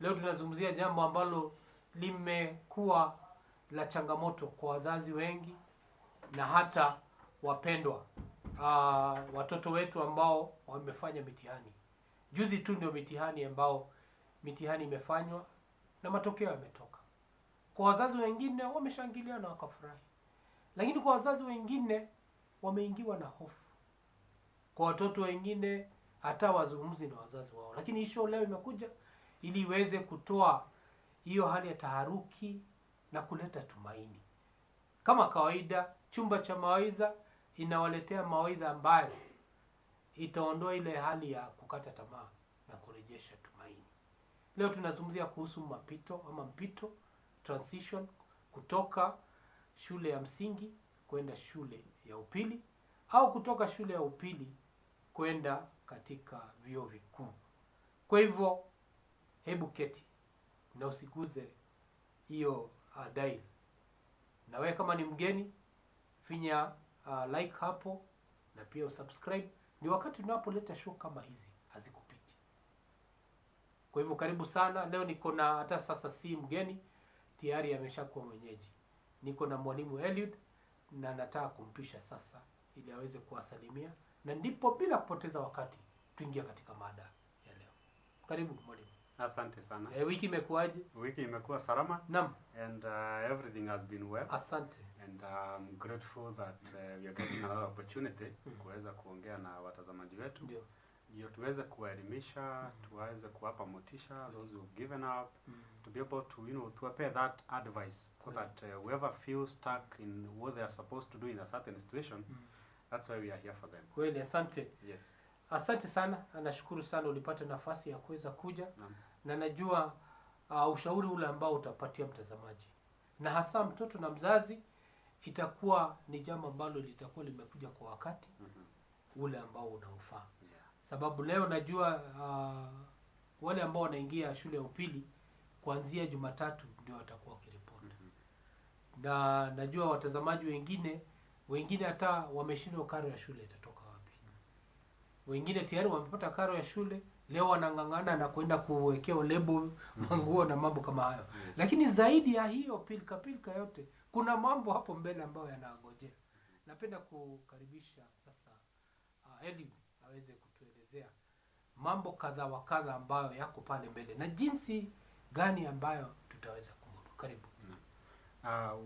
Leo tunazungumzia jambo ambalo limekuwa la changamoto kwa wazazi wengi na hata wapendwa. Watoto wetu ambao wamefanya mitihani. Juzi tu ndio mitihani imefanywa na matokeo yametoka. Kwa wazazi wengine wameshangilia na wakafurahi. Lakini kwa wazazi wengine wameingiwa na hofu. Kwa watoto wengine hata wazungumzi na wazazi wao. Lakini hii show leo imekuja ili iweze kutoa hiyo hali ya taharuki na kuleta tumaini. Kama kawaida, chumba cha mawaidha inawaletea mawaidha ambayo itaondoa ile hali ya kukata tamaa na kurejesha tumaini. Leo tunazungumzia kuhusu mpito, transition, kutoka shule ya msingi kwenda shule ya upili au kutoka shule ya upili kwenda katika vyuo vikuu. Kwa hivyo hebu keti na usiguze hiyo dial. Na wewe kama ni mgeni, finya like hapo na pia usubscribe. Ni wakati tunapoleta show kama hizi hazikupiti. Kwa hivyo karibu sana. Leo niko na, hata sasa si mgeni, tayari ameshakuwa mwenyeji. Niko na mwalimu Eliud na nataka kumpisha sasa ili aweze kuwasalimia, na ndipo bila kupoteza wakati tuingia katika mada ya leo. Karibu mwalimu. Asante sana. Wiki imekuwaje? Wiki imekuwa salama. Naam. And everything has been well. Asante. And I'm grateful that we are getting another opportunity kuweza kuongea na watazamaji wetu. Ndio tuweze kuelimisha, tuweze kuwapa motisha those who have given up, to be able to to pay that advice so that whoever feels stuck in what they are supposed to do in a certain situation, that's why we are here for them. Kweli, asante. Yes. Asante sana. Nashukuru sana ulipata nafasi ya kuweza kuja. Na najua ushauri ule ambao utapatia mtazamaji na hasa mtoto na mzazi itakuwa ni jambo ambalo litakuwa limekuja kwa wakati ule ambao unaofaa. Sababu leo najua wale ambao wanaingia shule ya upili kuanzia Jumatatu ndio watakuwa wakiripoti. Na najua watazamaji wengine hata wameshindwa karo ya shule itatoka wapi. Wengine tayari wamepata karo ya shule, leo wanang'ang'ana na kwenda kuwekea lebo manguo na mambo kama hayo. Lakini zaidi ya hiyo pilika yote, kuna mambo hapo mbele ambayo yanangojea. Napenda kukaribisha sasa Eliud aweze kutuelezea mambo kadha wa kadha ambayo yako pale mbele na jinsi gani ambayo tutaweza kumudu. Karibu.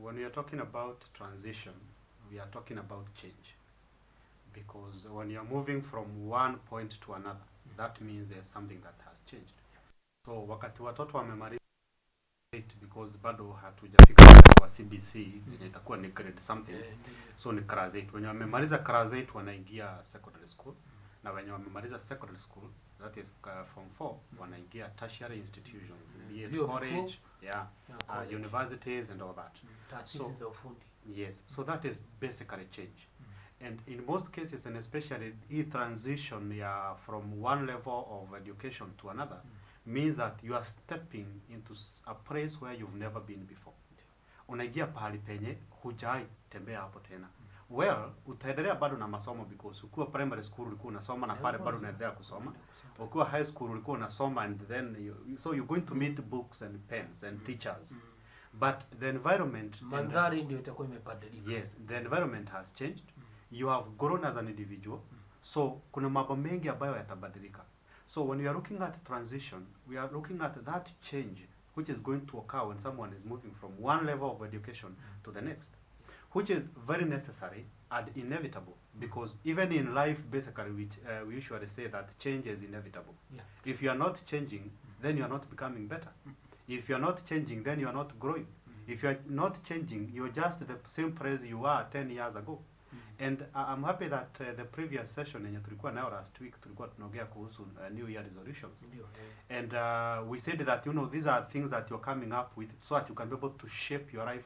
When we are talking about transition, we are talking about change. Because when you are moving from one point to another, that means there's something that has changed. So wakati watoto wamemaliza because bado hatujafika kwa CBC, itakuwa ni grade something. So ni class 8. When wamemaliza class 8 wanaingia secondary school. Na when wamemaliza secondary school, that is form 4, wanaingia tertiary institutions, be it college, universities and all that. Taasisi za ufundi. Yes, so that is basically change. And in most cases, and especially transition from one level of education to another, means that you are stepping into a place where you've never been before. Unaingia pahali penye hujai tembea hapo tena. Well, utaendelea bado na masomo because ukiwa primary school ulikuwa unasoma na pale bado unaendelea kusoma. Ukiwa high school ulikuwa unasoma and then so you're going to meet books and pens and teachers. But the environment, mandhari ndio itakuwa imebadilika. Yes, the environment has changed. You have grown as an individual. So kuna mambo mengi ambayo yatabadilika. So when we are looking at transition, we are looking at that change which is going to occur when someone is moving from one level of education to the next, which is very necessary and inevitable, because even in life, basically, we usually say that change is inevitable. If you are not changing, then you are not becoming better. If you are not changing, then you are not growing. If you are not changing, you are just the same place you were 10 years ago. And I'm happy that the previous session yenye tulikuwa nayo last week tulikuwa tunaongea kuhusu New Year resolutions. And we said that these are things that you're coming up with so that you can be able to shape your life,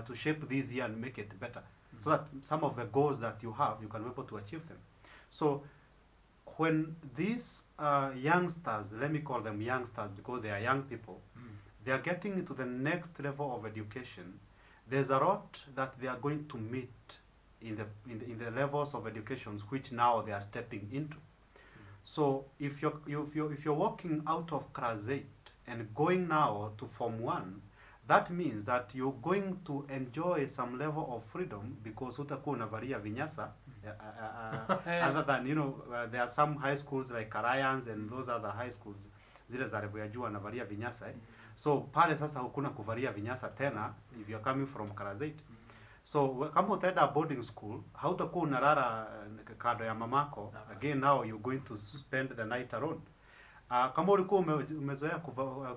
to shape this year and make it better. So that some of the goals that you have, you can be able to achieve them. So when these youngsters, let me call them youngsters because they are young people, they are getting into the next level of education, there's a lot that they are going to meet in the levels of educations which now they are stepping into. So if you're walking out of class 8 and going now to Form 1, that means that you're going to enjoy some level of freedom because utakuwa unavalia vinyasa. Other than, there are some high schools like Karayans and those other high schools, zile za level ya juu wanavalia vinyasa. So pale sasa hukuna kuvalia vinyasa tena if you're coming from Karazait. So kama utaenda boarding school, hautakuwa unalala kando ya mamako. Again, now you're going to spend the night alone. Kama ulikuwa umezoea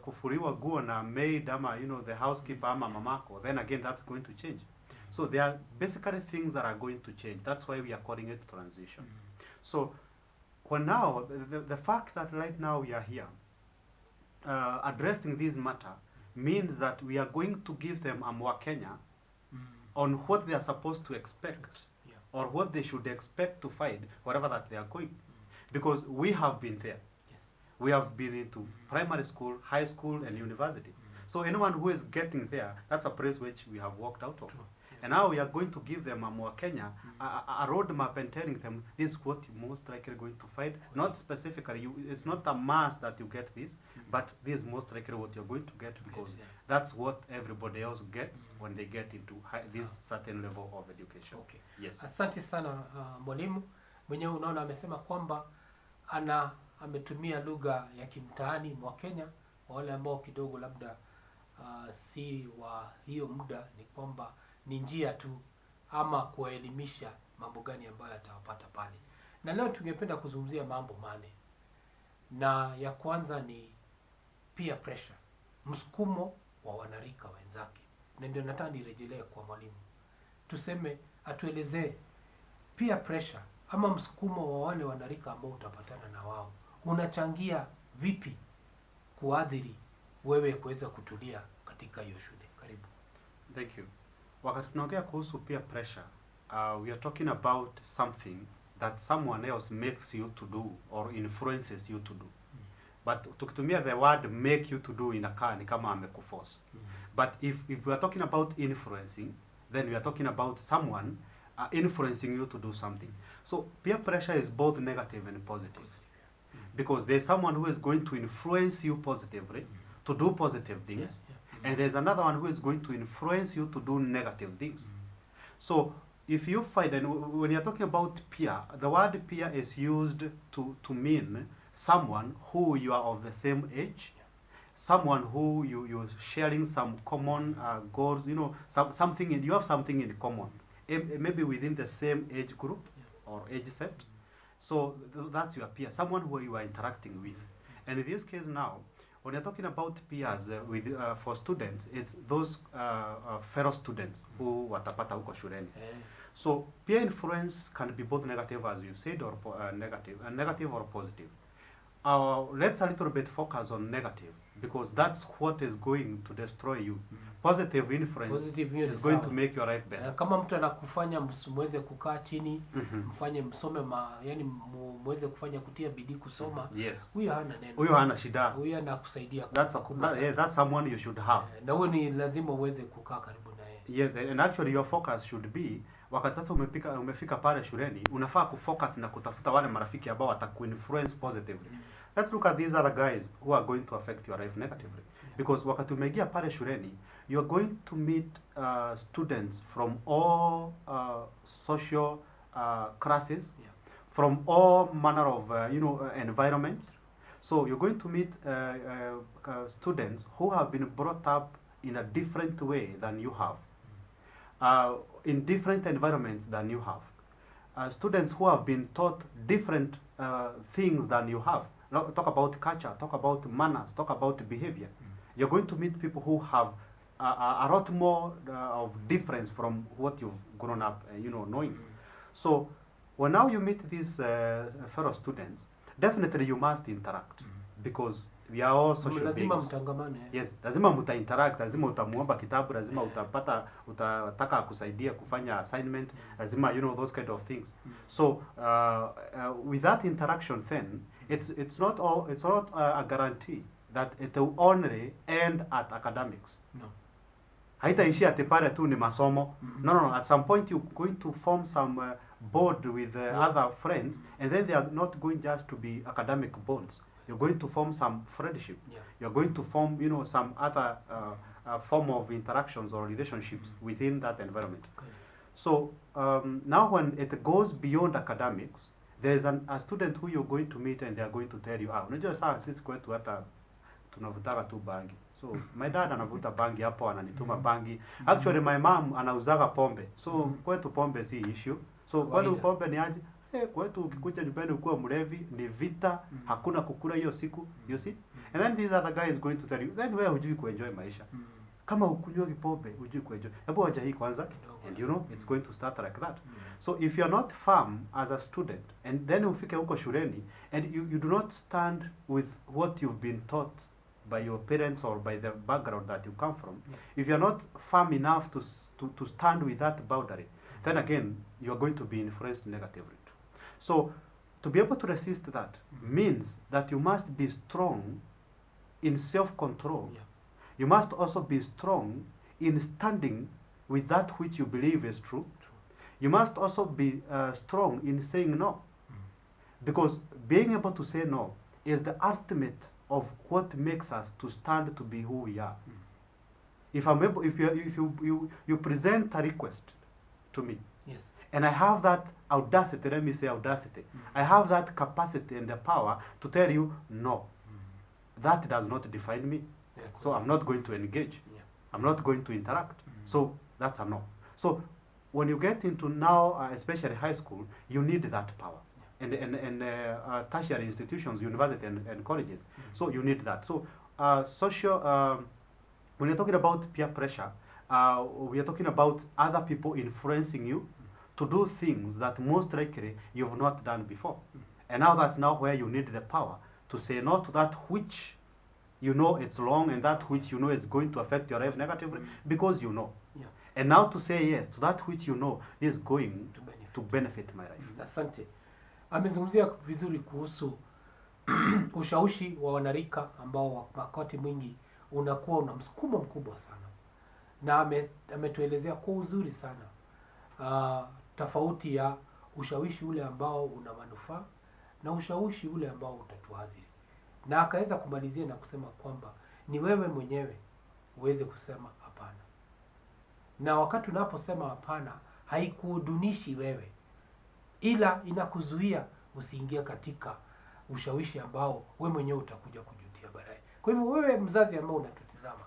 kufuriwa guo na maid ama the housekeeper ama mamako, then again that's going to change. So there are basically things that are going to change. That's why we are calling it transition. So for now, the fact that right now we are here addressing this matter means that we are going to give them a Mwakenya on what they are supposed to expect, or what they should expect to find wherever that they are going. Because we have been there. We have been into primary school, high school, and university. So anyone who is getting there, that's a place which we have walked out of. And now we are going to give them a Mwakenya, a roadmap, and telling them this is what you're most likely going to find. Not specifically, it's not a must that you get this, but this is most likely what you're going to get, because that's what everybody else gets when they get into this certain level of education. Okay. Yes. Asante sana mwalimu. Mwenyewe unaona amesema kwamba ametumia lugha ya kimtaani mwa Kenya. Wale ambao kidogo labda si wa hiyo muda, ni kwamba ni njia tu ama kuelimisha mambo gani ambayo atawapata pale. Na leo tungependa kuzungumzia mambo mane. Na ya kwanza ni peer pressure, msukumo wa wanarika wenzake. Na ndio nataka nirejelee kwa mwalimu. Tuseme, atuelezee peer pressure ama msukumo wa wale wanarika ambao utapatana na wao unachangia vipi kuadhiri wewe kuweza kutulia katika hiyo shule. Karibu. Thank you. Wakati tunaongea kuhusu peer pressure, we are talking about something that someone else makes you to do or influences you to do. But tukitumia the word make you to do inakaa ni kama amekuforce. But if we are talking about influencing, then we are talking about someone influencing you to do something. So peer pressure is both negative and positive. Because there's someone who is going to influence you positively to do positive things. And there's another one who is going to influence you to do negative things. So if you find, and when you're talking about peer, the word peer is used to mean someone who you are of the same age, someone who you're sharing some common goals, something you have something in common, maybe within the same age group or age set. So that's your peer, someone who you are interacting with. And in this case now, when you're talking about peers for students, it's those fellow students who watapata huko shuleni. So peer influence can be both negative, as you said, or negative or positive. Let's a little bit focus on negative, because that's what is going to destroy you. Positive influence is going to make your life better. Kama mtu anakufanya muweze kukaa chini, mfanye msome yani muweze kufanya kutia bidii kusoma. Yes. Huyo hana neno. Huyo hana shida. Huyo anakusaidia. That's someone you should have. Na wewe ni lazima uweze kukaa karibu naye. Yes, and actually your focus should be, wakati sasa umefika pale shuleni, unafaa kufocus na kutafuta wale marafiki ambao watakuinfluence positively. Let's look at these other guys who are going to affect your life negatively. Because wakati umeingia pale shuleni, you are going to meet students from all social classes, from all manner of environments. So you're going to meet students who have been brought up in a different way than you have, in different environments than you have. Students who have been taught different things than you have. Talk about culture, talk about manners, talk about behavior. You're going to meet people who have a lot more of difference from what you've grown up, knowing. So when now you meet these fellow students, definitely you must interact, because we are all social beings. Yes, lazima mta-interact, lazima utamuomba kitabu, lazima utataka kusaidia kufanya assignment, lazima those kind of things. So with that interaction, then it's not a guarantee that it will only end at academics. No. Haitaishia ati pale tu ni masomo. No. At some point you're going to form some bond with other friends, and then they are not going just to be academic bonds. You're going to form some friendship. Yeah. You're going to form, some other form of interactions or relationships within that environment. Okay. So now when it goes beyond academics, there's a student who you're going to meet and they're going to tell you, unajua saa sisi kwetu hata tunavutaga tu bangi. So my dad anavuta bangi hapo, ananituma bangi. Actually my mom anauzaga pombe. So kwetu pombe si issue. So kwani pombe ni aje? Kwetu ukikuja nyumbani ukuwa mlevi ni vita, hakuna kukula hiyo siku, you see? And then this other guy is going to tell you, then wewe hujui kuenjoy maisha. Kama ukunywa pombe hujui kuenjoy. Hebu wacha hii kwanza, and it's going to start like that. So if you're not firm as a student, and then ufike huko shuleni, and you do not stand with what you've been taught by your parents or by the background that you come from, if you're not firm enough to stand with that boundary, then again, you're going to be influenced negatively. So to be able to resist that means that you must be strong in self-control. Yeah. You must also be strong in standing with that which you believe is true. You must also be strong in saying no. Because being able to say no is the ultimate of what makes us to stand to be who we are. If you present a request to me, Yes. and I have that audacity, let me say audacity, I have that capacity and the power to tell you no. That does not define me. Yeah, So I'm not going to engage. Yeah. I'm not going to interact. So that's a no. So when you get into now, especially high school, you need that power. And tertiary institutions, university and colleges. So you need that. So when you're talking about peer pressure, we are talking about other people influencing you to do things that most likely you've not done before. And now that's now where you need the power to say no to that which you know it's wrong and that which you know is going to affect your life negatively because you know. Yeah. And now to say yes to that which you know is going to benefit my life. Asante. Amezungumzia vizuri kuhusu ushawishi wa wanarika ambao wakati mwingi unakuwa una msukumo mkubwa sana. Na ametuelezea kwa uzuri sana tofauti ya ushawishi ule ambao una manufaa na ushawishi ule ambao utatuadhiri. Na akaweza kumalizia na kusema kwamba ni wewe mwenyewe uweze kusema hapana. Na wakati unaposema hapana, haikuudunishi wewe, ila inakuzuia usiingie katika ushawishi ambao wewe mwenyewe utakuja kujutia baadaye. Kwa hivyo wewe mzazi ambao unatutizama,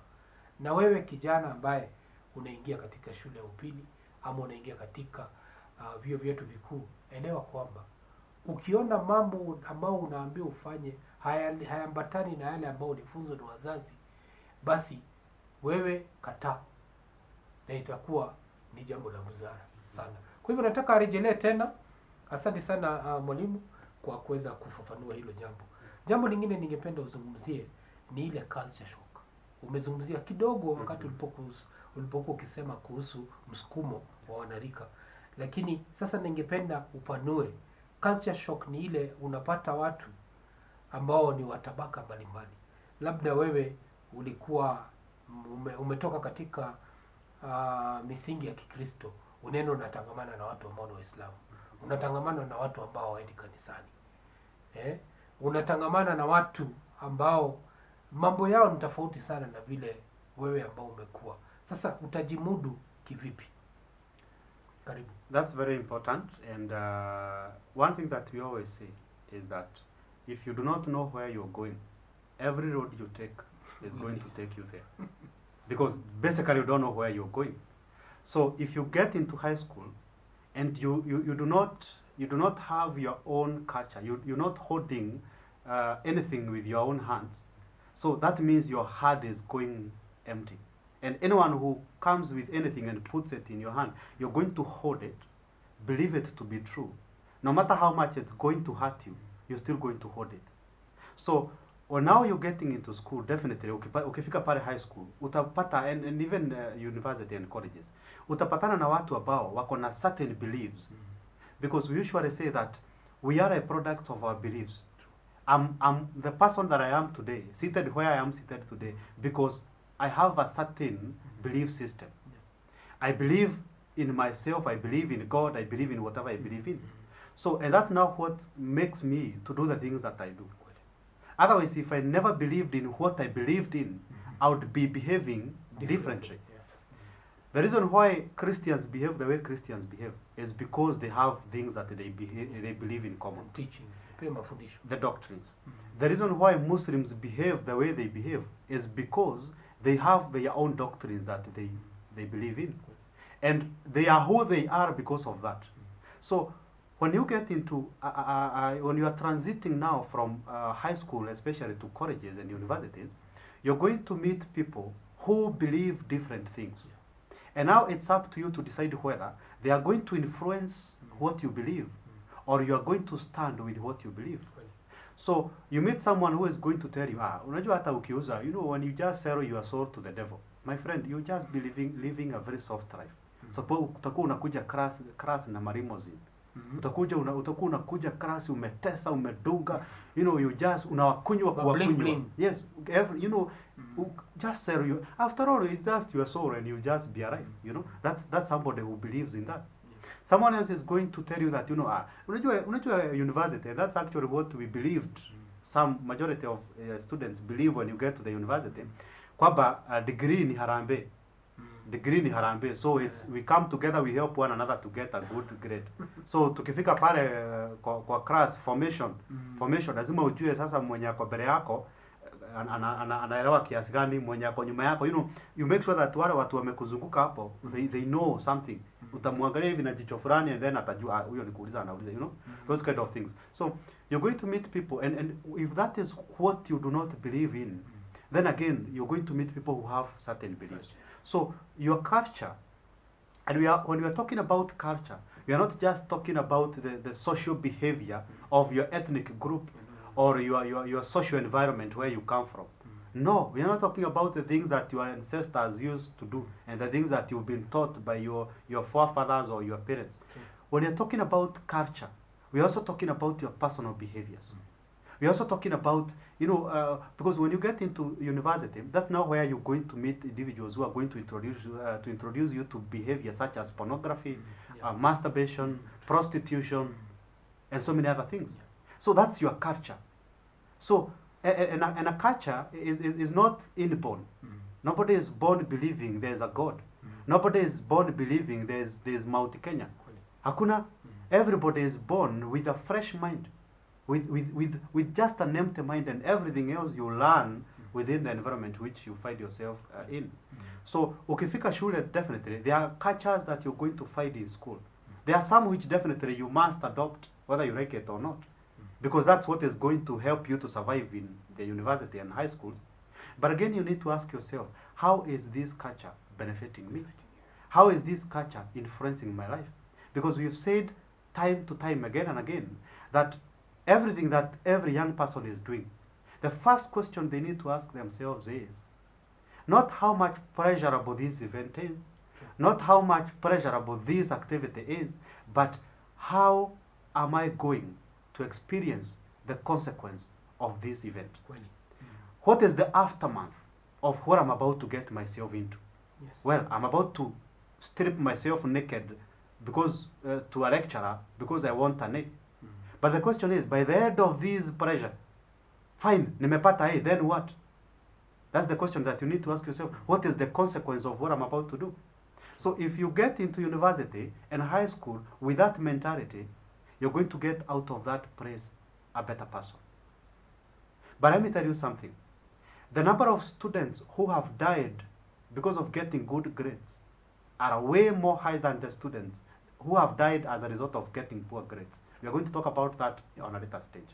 na wewe kijana ambaye unaingia katika shule ya upili ama unaingia katika vyuo vyetu vikuu, elewa kwamba ukiona mambo ambao unaambiwa ufanye hayambatani na yale ambao ulifunzwa na wazazi, basi wewe kataa, na itakuwa ni jambo la busara sana. Kwa hivyo nataka arejelee tena. Asante sana mwalimu kwa kuweza kufafanua hilo jambo. Jambo lingine ningependa uzungumzie ni ile culture shock. Umezungumzia kidogo wakati ulipokuwa ukisema kuhusu msukumo wa wanarika. Lakini sasa ningependa upanue. Culture shock ni ile unapata watu ambao ni watabaka mbalimbali. Labda wewe ulikuwa umetoka katika misingi ya Kikristo, unaenda unatangamana na watu ambao ni Waislamu. Unatangamana na watu ambao hawaendi kanisani. Unatangamana na watu ambao mambo yao ni tofauti sana na vile wewe ambao umekuwa. Sasa utajimudu kivipi? Karibu. That's very important, and one thing that we always say is that if you do not know where you're going, every road you take is going to take you there. Because basically you don't know where you're going. So if you get into high school and you do not have your own culture, you're not holding anything with your own hands, so that means your heart is going empty. And anyone who comes with anything and puts it in your hand, you're going to hold it, believe it to be true. No matter how much it's going to hurt you, you're still going to hold it. So well, now you're getting into school, definitely, ukifika pale high school, utapata, and even university and colleges, utapatana na watu ambao wako na certain beliefs. Because we usually say that we are a product of our beliefs. I'm the person that I am today, seated where I am seated today, because I have a certain belief system. I believe in myself, I believe in God, I believe in whatever I believe in. So, and that's now what makes me to do the things that I do. Otherwise, if I never believed in what I believed in, I would be behaving differently. Yeah. The reason why Christians behave the way Christians behave is because they have things that they believe in common. Teachings. Pia mafundisho. The doctrines. The reason why Muslims behave the way they behave is because they have their own doctrines that they believe in. And they are who they are because of that. So when you get into, when you are transiting now from high school, especially to colleges and universities, you're going to meet people who believe different things. And now it's up to you to decide whether they are going to influence what you believe or you are going to stand with what you believe. So you meet someone who is going to tell you, unajua hata ukiuza, you know, when you just sell your soul to the devil, my friend, you just be living a very soft life. So utakuwa unakuja crass na marimousine. Utakuwa unakuja crass, umetesa, umedunga, you know, you just unawakunywa kuwakunywa. Yes, you know, just sell you. After all, it's just your soul and you just be alive, you know. That's somebody who believes in that. Someone else is going to tell you that, you know, unajua university, that's actually what we believed. Some majority of students believe when you get to the university, kwamba degree ni harambe. Degree ni harambe. So we come together, we help one another to get a good grade. So tukifika pale kwa class formation lazima ujue sasa mwenye ako mbele yako anaelewa kiasi gani, mwenye ako nyuma yako, you know, you make sure that wale watu wamekuzunguka hapo they know something. Utamwangalia hivi na jicho fulani and then atajua huyo ni kuuliza anauliza, you know, those kind of things. So you're going to meet people and if that is what you do not believe in, then again you're going to meet people who have certain beliefs. So your culture, and when we are talking about culture, we are not just talking about the social behavior of your ethnic group or your social environment where you come from. No, we are not talking about the things that your ancestors used to do and the things that you've been taught by your forefathers or your parents. When you're talking about culture, we're also talking about your personal behaviors. We're also talking about, you know, because when you get into university, that's now where you're going to meet individuals who are going to introduce you to behavior such as pornography, masturbation, prostitution, and so many other things. So that's your culture. So and a culture is not inborn. Nobody is born believing there's a God. Nobody is born believing there's Mount Kenya. Hakuna. Everybody is born with a fresh mind, with just an empty mind, and everything else you learn within the environment which you find yourself in. So ukifika shule, definitely there are cultures that you're going to find in school. There are some which definitely you must adopt whether you like it or not, because that's what is going to help you to survive in the university and high school. But again, you need to ask yourself, how is this culture benefiting me? How is this culture influencing my life? Because we've said time to time again and again that everything that every young person is doing, the first question they need to ask themselves is not how much pleasurable this event is, not how much pleasurable this activity is, but how am I going to experience the consequence of this event? What is the aftermath of what I'm about to get myself into? Yes. Well, I'm about to strip myself naked because to a lecturer because I want an A. But the question is, by the end of this pressure, fine, nimepata A, then what? That's the question that you need to ask yourself. What is the consequence of what I'm about to do? So if you get into university and high school with that mentality, you're going to get out of that place a better person. But let me tell you something. The number of students who have died because of getting good grades are way more high than the students who have died as a result of getting poor grades. We are going to talk about that on a later stage.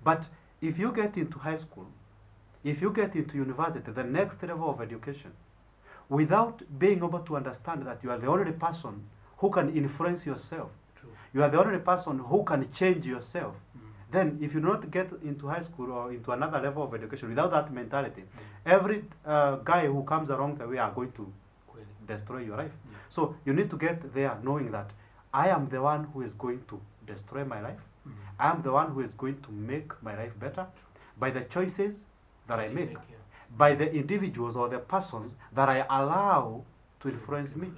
But if you get into high school, if you get into university, the next level of education, without being able to understand that you are the only person who can influence yourself, you are the only person who can change yourself, then if you not get into high school or into another level of education without that mentality, every guy who comes along the way are going to destroy your life. So you need to get there knowing that I am the one who is going to destroy my life. I am the one who is going to make my life better by the choices that I make, by the individuals or the persons that I allow to influence me.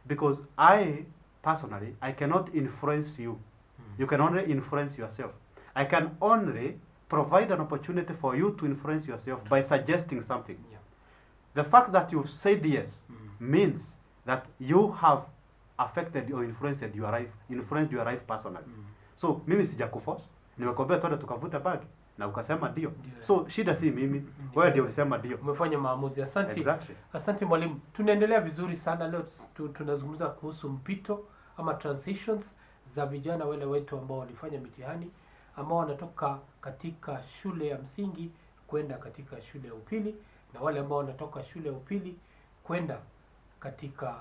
Because I, personally, I cannot influence you. You can only influence yourself. I can only provide an opportunity for you to influence yourself by suggesting something. Yeah. The fact that you've said yes Mm. means that you have affected or influenced your life personally. Mm. So mimi sijakuforce, nimekwambia twende tukavuta bagi na ukasema ndio. Ndio. So shida si mimi, wewe ndio ulisema ndio. Umefanya maamuzi. Asante. Exactly. Asante mwalimu. Tunaendelea vizuri sana leo, tunazungumza kuhusu mpito ama transitions za vijana wale wetu ambao walifanya mitihani, ambao wanatoka katika shule ya msingi kwenda katika shule ya upili, na wale ambao wanatoka shule ya upili kwenda katika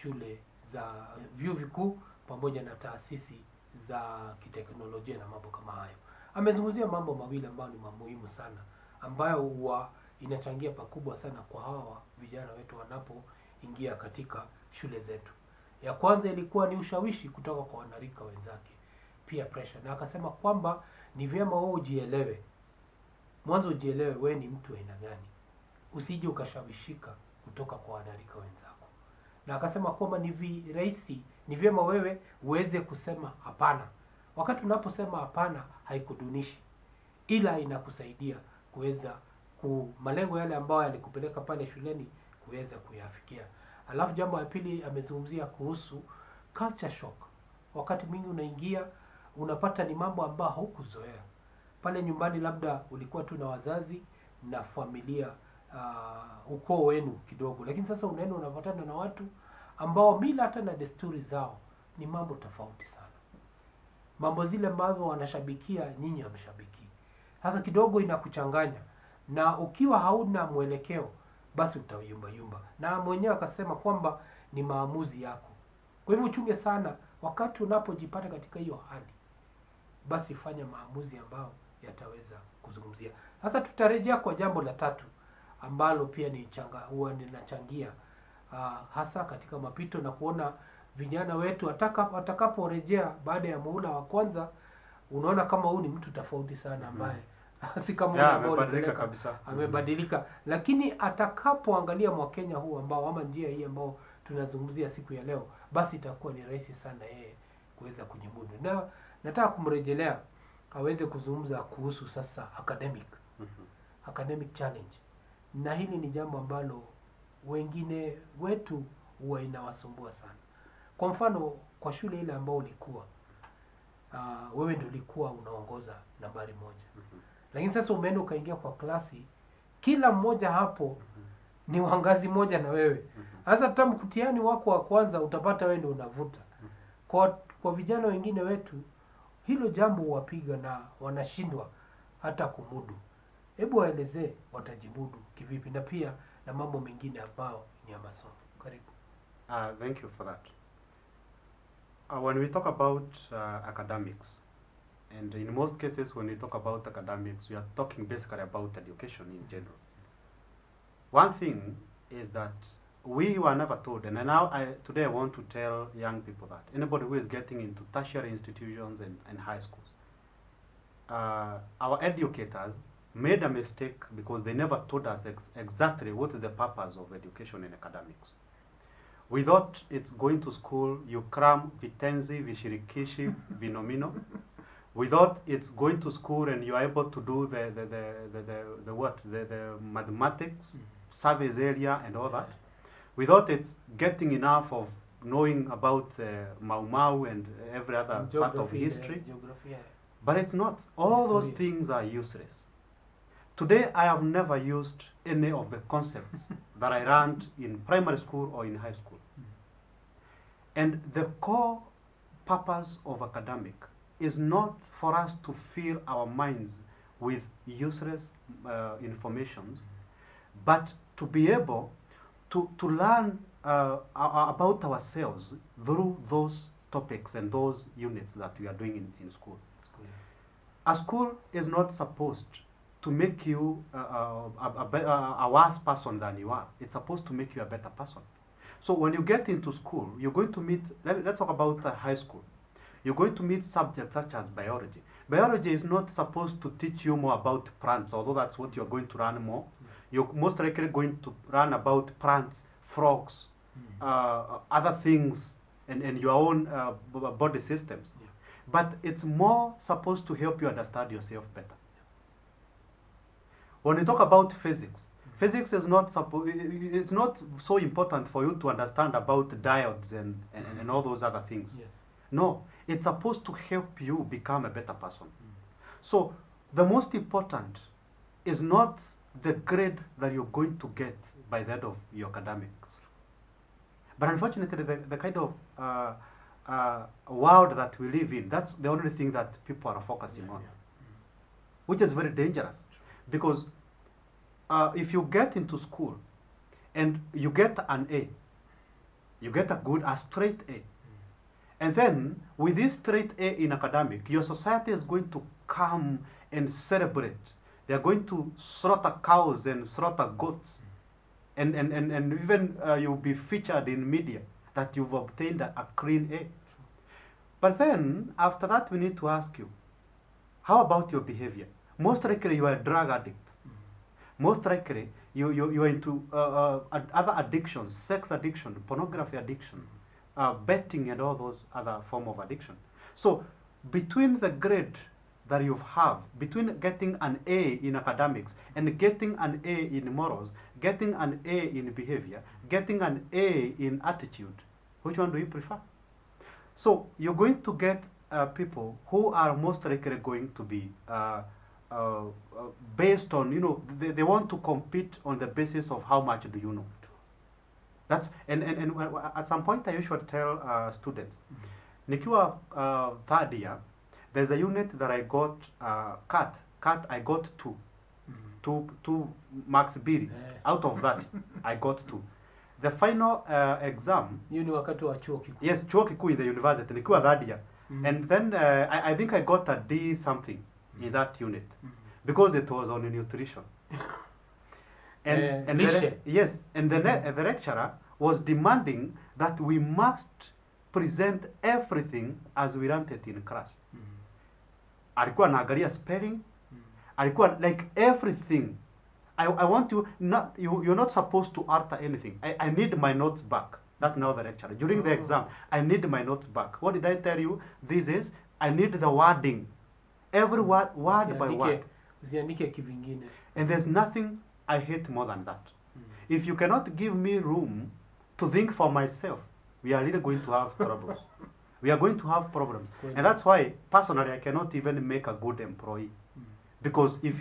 shule za vyuo vikuu pamoja na taasisi za kiteknolojia na mambo kama hayo. Amezungumzia mambo mawili ambayo ni muhimu sana, ambayo huwa inachangia pakubwa sana kwa hawa vijana wetu wanapoingia katika shule zetu. Ya kwanza ilikuwa ni ushawishi kutoka kwa wanarika wenzake, peer pressure, na akasema kwamba ni vyema wewe ujielewe. Mwanzo ujielewe wewe ni mtu aina gani, usije ukashawishika kutoka kwa wanarika wenzako. Na akasema kwamba ni vyema wewe uweze kusema hapana. Wakati unaposema hapana, haikudunishi, ila inakusaidia kuweza malengo yale ambayo yalikupeleka pale shuleni kuweza kuyafikia. Alafu jambo la pili amezungumzia kuhusu culture shock. Wakati mwingi unaingia unapata ni mambo ambayo haukuzoea. Pale nyumbani labda ulikuwa tu na wazazi na familia, ukoo wenu kidogo, lakini sasa unaenda unapatana na watu ambao mila hata na desturi zao ni mambo tofauti sana. Mambo zile ambazo wanashabikia nyinyi hamshabiki. Sasa kidogo inakuchanganya, na ukiwa hauna mwelekeo basi utayumba yumba. Na mwenyewe akasema kwamba ni maamuzi yako. Kwa hivyo uchunge sana wakati unapojipata katika hiyo hali, basi fanya maamuzi ambayo yataweza kuzungumzia. Sasa tutarejea kwa jambo la tatu ambalo pia huwa ninachangia hasa katika mapito, na kuona vijana wetu watakaporejea baada ya muhula wa kwanza, unaona kama huyu ni mtu tofauti sana ambaye si kama amebadilika kabisa. Amebadilika. Lakini atakapoangalia Mwakenya huu ambao ama njia hii ambao tunazungumzia siku ya leo, basi itakuwa ni rahisi sana yeye kuweza kujimudu. Na nataka kumrejelea aweze kuzungumza kuhusu sasa academic challenge. Na hili ni jambo ambalo wengine wetu huwa inawasumbua sana. Kwa mfano, kwa shule ile ambao ulikuwa wewe ndio ulikuwa unaongoza nambari 1. Lakini sasa umeenda ukaingia kwa klasi, kila mmoja hapo ni wangazi moja na wewe. Sasa hata mtihani wako wa kwanza utapata wewe ndio unavuta. Kwa vijana wengine wetu hilo jambo huwapiga na wanashindwa hata kumudu. Hebu waelezee watajimudu kivipi, na pia na mambo mengine ambayo ni ya masomo. Karibu. Thank you for that. When we talk about academics, and in most cases when we talk about academics, we are talking basically about education in general. One thing is that we were never told, and now today I want to tell young people that anybody who is getting into tertiary institutions and high schools, our educators made a mistake because they never told us exactly what is the purpose of education in academics. We thought it's going to school, you cram vitenzi, vishirikishi, vinomino. We thought it's going to school and you are able to do the mathematics, surface area and all that. We thought it's getting enough of knowing about Mau Mau and every other part of history. But it's not. All those things are useless. Today I have never used any of the concepts that I learned in primary school or in high school. And the core purpose of academic is not for us to fill our minds with useless information, but to be able to learn about ourselves through those topics and those units that we are doing in school. A school is not supposed to make you a worse person than you are. It's supposed to make you a better person. So when you get into school, you're going to meet, let's talk about high school. You're going to meet subjects such as biology. Biology is not supposed to teach you more about plants, although that's what you're going to learn more. You're most likely going to learn about plants, frogs, other things, and your own body systems. Yeah. But it's more supposed to help you understand yourself better. When you talk about physics, physics is not it's not so important for you to understand about diodes and all those other things. Yes. No, it's supposed to help you become a better person. So the most important is not the grade that you're going to get by the end of your academics. But unfortunately, the kind of world that we live in, that's the only thing that people are focusing on, which is very dangerous. Because if you get into school and you get an A, you get a straight A, and then with this straight A in academic, your society is going to come and celebrate. They are going to slaughter cows and slaughter goats, and even you'll be featured in media that you've obtained a clean A. But then after that, we need to ask you, how about your behavior? Most likely you are a drug addict. Most likely you are into other addictions, sex addiction, pornography addiction, betting, and all those other form of addiction. So between the grade that you have, between getting an A in academics and getting an A in morals, getting an A in behavior, getting an A in attitude, which one do you prefer? So you're going to get people who are most likely going to be based on, you know, they want to compete on the basis of how much do you know. That's and at some point I usually tell students, nikiwa third year, there's a unit that I got cut I got two marks biri. Out of that I got 2. The final exam, Hiyo ni wakati wa chuo kikuu. yes, chuo kikuu in the university, nikiwa third year. And then I think I got a D something in that unit because it was on nutrition. And the lecturer was demanding that we must present everything as we learned it in class. Alikuwa anaangalia spelling, alikuwa like everything. I want you not you're not supposed to alter anything. I need my notes back. That's now the lecturer. During the exam, I need my notes back. What did I tell you? This is, I need the wording. Every word by word. Usiandike kivingine. And there's nothing I hate more than that. If you cannot give me room to think for myself, we are really going to have troubles. We are going to have problems. And that's why, personally, I cannot even make a good employee. Because if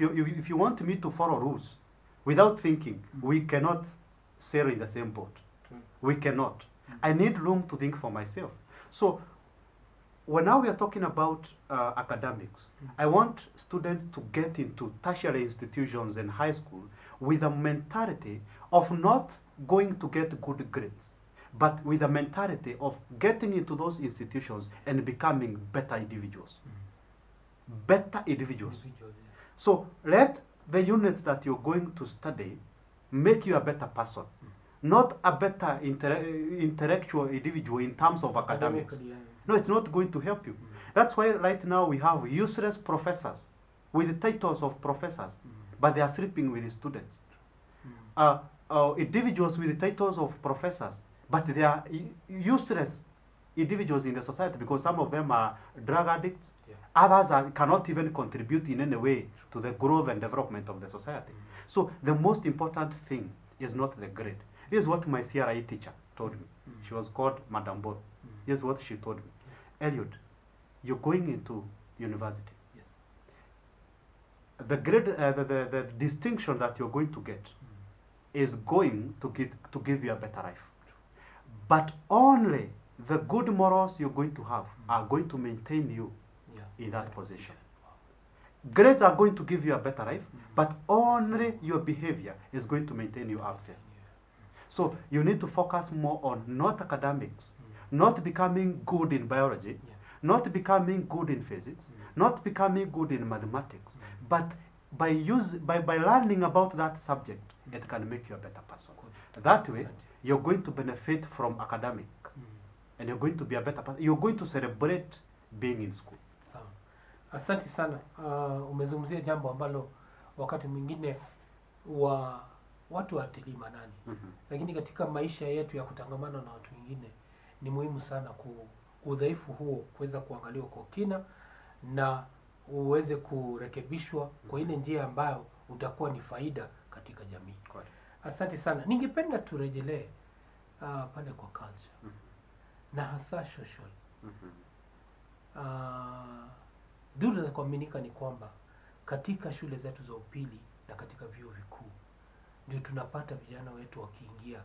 you want me to follow rules without thinking, we cannot sail in the same boat. We cannot. I need room to think for myself. So when now we are talking about academics, I want students to get into tertiary institutions and high school with a mentality of not going to get good grades, but with a mentality of getting into those institutions and becoming better individuals. Better individuals. So let the units that you're going to study make you a better person. Not a better intellectual individual in terms of academics. No, it's not going to help you. That's why right now we have useless professors with the titles of professors, but they are sleeping with the students. Individuals with the titles of professors, but they are useless individuals in the society because some of them are drug addicts. Others cannot even contribute in any way to the growth and development of the society. So the most important thing is not the grade. This is what my CRE teacher told me. She was called Madam Bor. This is what she told me. Eliud, you're going into university. The grade, the distinction that you're going to get is going to give you a better life. But only the good morals you're going to have are going to maintain you in that position. Grades are going to give you a better life, but only your behavior is going to maintain you out there. So you need to focus more on not academics, not becoming good in biology, not becoming good in physics, not becoming good in mathematics, but by learning about that subject, it can make you a better person. That way, you're going to benefit from academic, and you're going to be a better person. You're going to celebrate being in school. Sawa. Asante sana. Umezungumzia jambo ambalo wakati mwingine watu watilii manani. Lakini katika maisha yetu ya kutangamana na watu wengine ni muhimu sana udhaifu huo kuweza kuangaliwa kwa kina na uweze kurekebishwa kwa ile njia ambayo utakuwa ni faida katika jamii. Correct. Asante sana. Ningependa turejelee pale kwa culture na hasa social. Duru za kuaminika ni kwamba katika shule zetu za upili na katika vyuo vikuu ndio tunapata vijana wetu wakiingia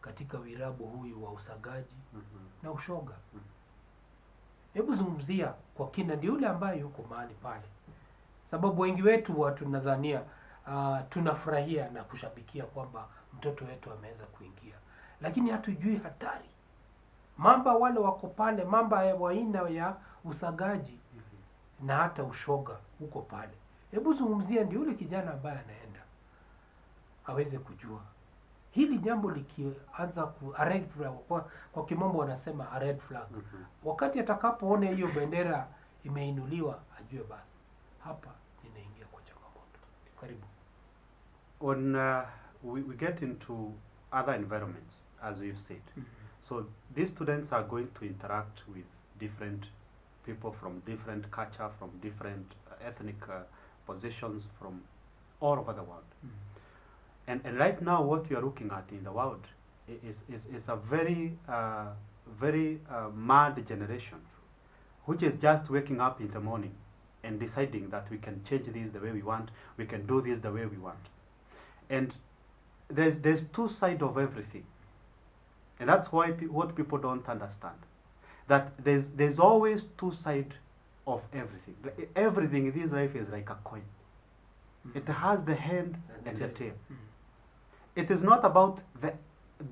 katika wirabu huyu wa usagaji na ushoga. Hebu zungumzia kwa kina, ndio yule ambaye yuko mahali pale, sababu wengi wetu tunadhania tunafurahia na kushabikia kwamba mtoto wetu ameweza kuingia, lakini hatujui hatari mamba wale wako pale, mamba ya aina ya usagaji na hata ushoga huko pale. Hebu zungumzia ndio yule kijana ambaye anaenda aweze kujua hili jambo likianza a red flag, kwa kimombo wanasema a red flag. Wakati atakapoona hiyo bendera imeinuliwa, ajue basi hapa ninaingia kwa changamoto. Karibu. When we get into other environments, as you said, so these students are going to interact with different people from different culture, from different ethnic positions, from all over the world. And right now, what you are looking at in the world is a very mad generation, which is just waking up in the morning and deciding that we can change this the way we want, we can do this the way we want. And there's two sides of everything, and that's why what people don't understand, that there's always two sides of everything. Everything in this life is like a coin. It has the hand and the tail. It is not about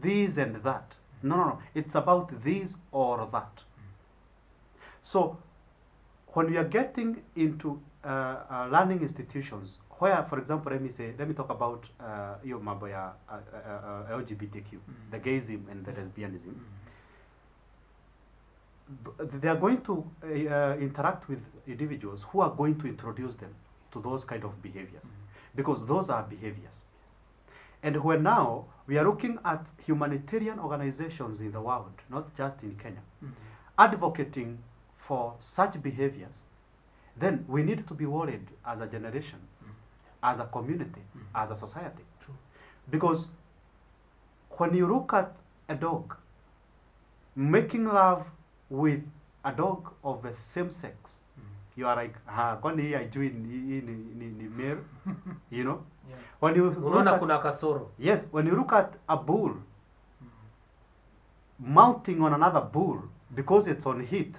this and that. No. It's about this or that. So when we are getting into learning institutions where, for example, let me talk about LGBTQ, the gayism and the lesbianism. They are going to interact with individuals who are going to introduce them to those kind of behaviors, because those are behaviors. And when now we are looking at humanitarian organizations in the world, not just in Kenya, advocating for such behaviors, then we need to be worried as a generation, as a community, as a society. True. Because when you look at a dog making love with a dog of the same sex, you are like, kwani I join ni male, you know? Yeah. When you Unaona kuna kasoro. yes, when you look at a bull mounting on another bull because it's on heat,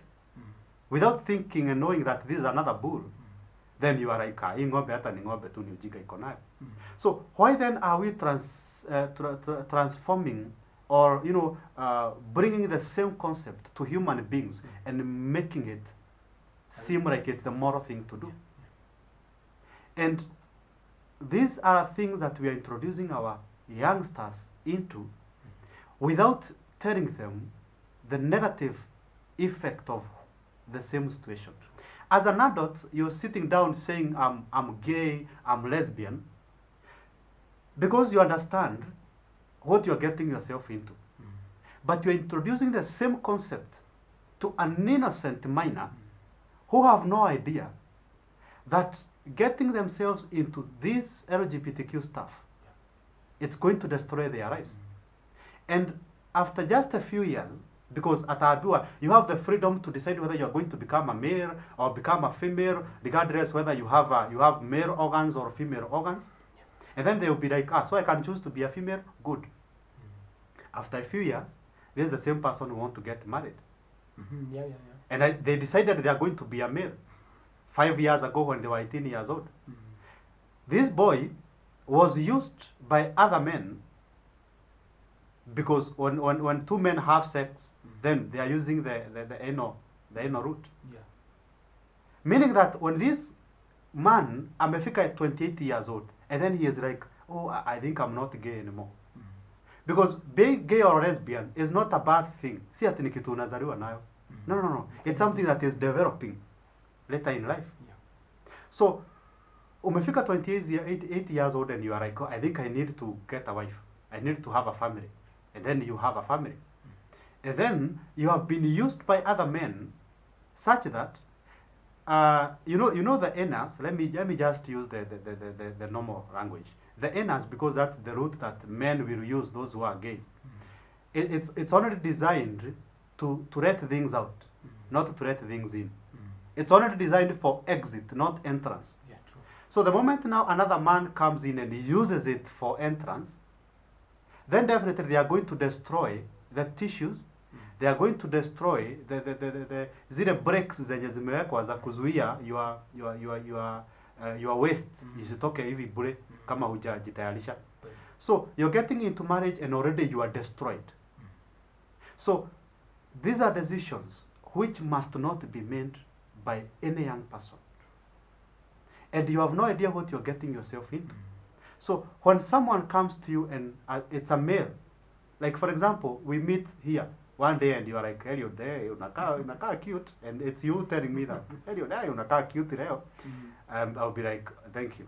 without thinking and knowing that this is another bull, then you are like, hii ng'ombe hata ni ng'ombe tu, ni ujinga iko nayo. So why then are we transforming or bringing the same concept to human beings and making it seem like it's the moral thing to do? And these are things that we are introducing our youngsters into without telling them the negative effect of the same situation. As an adult, you're sitting down saying, I'm gay, I'm lesbian, because you understand what you're getting yourself into. But you're introducing the same concept to an innocent minor who have no idea that getting themselves into this LGBTQ stuff, it's going to destroy their lives. And after just a few years, because at Abua, you have the freedom to decide whether you're going to become a male or become a female, regardless whether you have male organs or female organs. And then they will be like, so I can choose to be a female? Good. After a few years, there's the same person who wants to get married. And they decided they are going to be a male 5 years ago when they were 18 years old. This boy was used by other men, because when two men have sex, then they are using the anal route. Yeah. Meaning that when this man amefika at 28 years old, and then he is like, I think I'm not gay anymore. Because being gay or lesbian is not a bad thing. Si ati ni kitu unazaliwa nayo. No. It's something that is developing later in life. Yeah. So, umefika 28 years old and you are like, I think I need to get a wife. I need to have a family. And then you have a family. And then you have been used by other men such that you know the enas. Let me just use the normal language. The enas, because that's the route that men will use, those who are gays. It's already designed to let things out, not to let things in. It's already designed for exit, not entrance. Yeah, true. So the moment now another man comes in and he uses it for entrance, then definitely they are going to destroy the tissues. They are going to destroy the zile breaks zenye zimewekwa za kuzuia your waste isitoke hivi bure kama hujajitayarisha. So you're getting into marriage and already you are destroyed. So these are decisions which must not be made by any young person. And you have no idea what you're getting yourself into. So when someone comes to you and it's a male, like for example, we meet here one day and you are like, Eliud, hey, unakaa cute, and it's you telling me that, Eliud, hey, unakaa cute leo. I'll be like, thank you.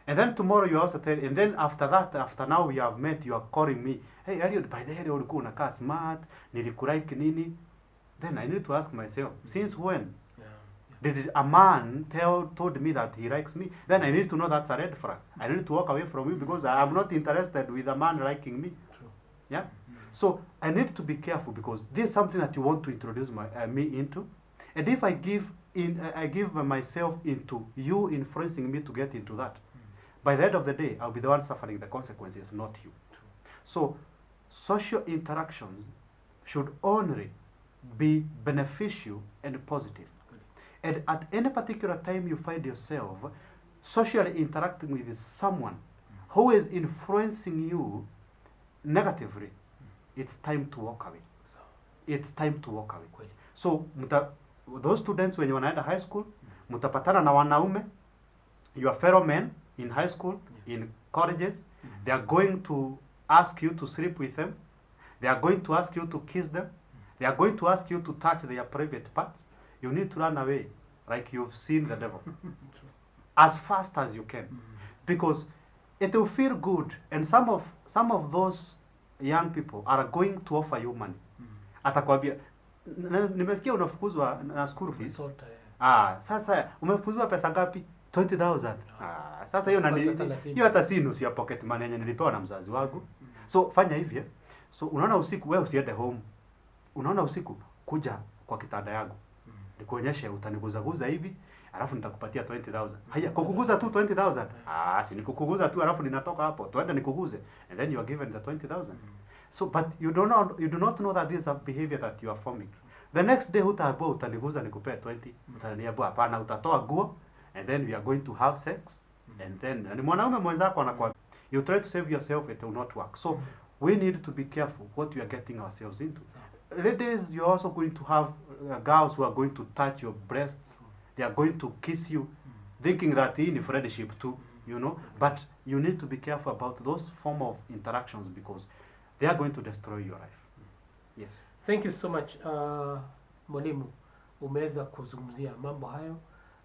And then tomorrow you also tell, and then after that, after now we have met, you are calling me, hey Eliud, by the way, ulikuwa unakaa smart, nilikulike nini. Then I need to ask myself, since when did a man told me that he likes me? Then I need to know that's a red flag. I need to walk away from you because I am not interested with a man liking me. True. Yeah. So I need to be careful because this is something that you want to introduce me into, and if I give myself into you influencing me to get into that, by the end of the day, I'll be the one suffering the consequences, not you. True. So social interactions should only be beneficial and positive. And at any particular time you find yourself socially interacting with someone who is influencing you negatively, it's time to walk away. It's time to walk away. So those students when you wanaenda high school, mutapatana na wanaume, your fellow men in high school, in colleges, they are going to ask you to sleep with them. They are going to ask you to kiss them. They are going to ask you to touch their private parts. You need to run away like you've seen the devil as fast as you can, because it will feel good, and some of those young people are going to offer you money. Atakwambia nimesikia unafukuzwa na school fees. Sasa umefukuzwa pesa ngapi? 20,000. Sasa hiyo hata si nusu ya pocket money yenye nilipewa na mzazi wangu. So fanya hivi. So unaona usiku wewe usiende home. Unaona usiku kuja kwa kitanda yangu. Nikuonyeshe utaniguzaguza hivi, alafu nitakupatia 20,000. Haya, kukuguza tu 20,000. Si nikukuguza tu alafu ninatoka hapo. Twende nikuguze. And then you are given the 20,000. So but you do not know that this is a behavior that you are forming. The next day utaambia utaniguza nikupe 20. Utaniambia hapana, utatoa guo, and then we are going to have sex. And then ni mwanaume mwenzako anakuwa, you try to save yourself, it will not work. So we need to be careful what we are getting ourselves into. Ladies, you're also going to have girls who are going to touch your breasts. They are going to kiss you, thinking that in friendship too, you know. But you need to be careful about those form of interactions because they are going to destroy your life. Yes. Thank you so much, mwalimu. Umeweza kuzungumzia mambo hayo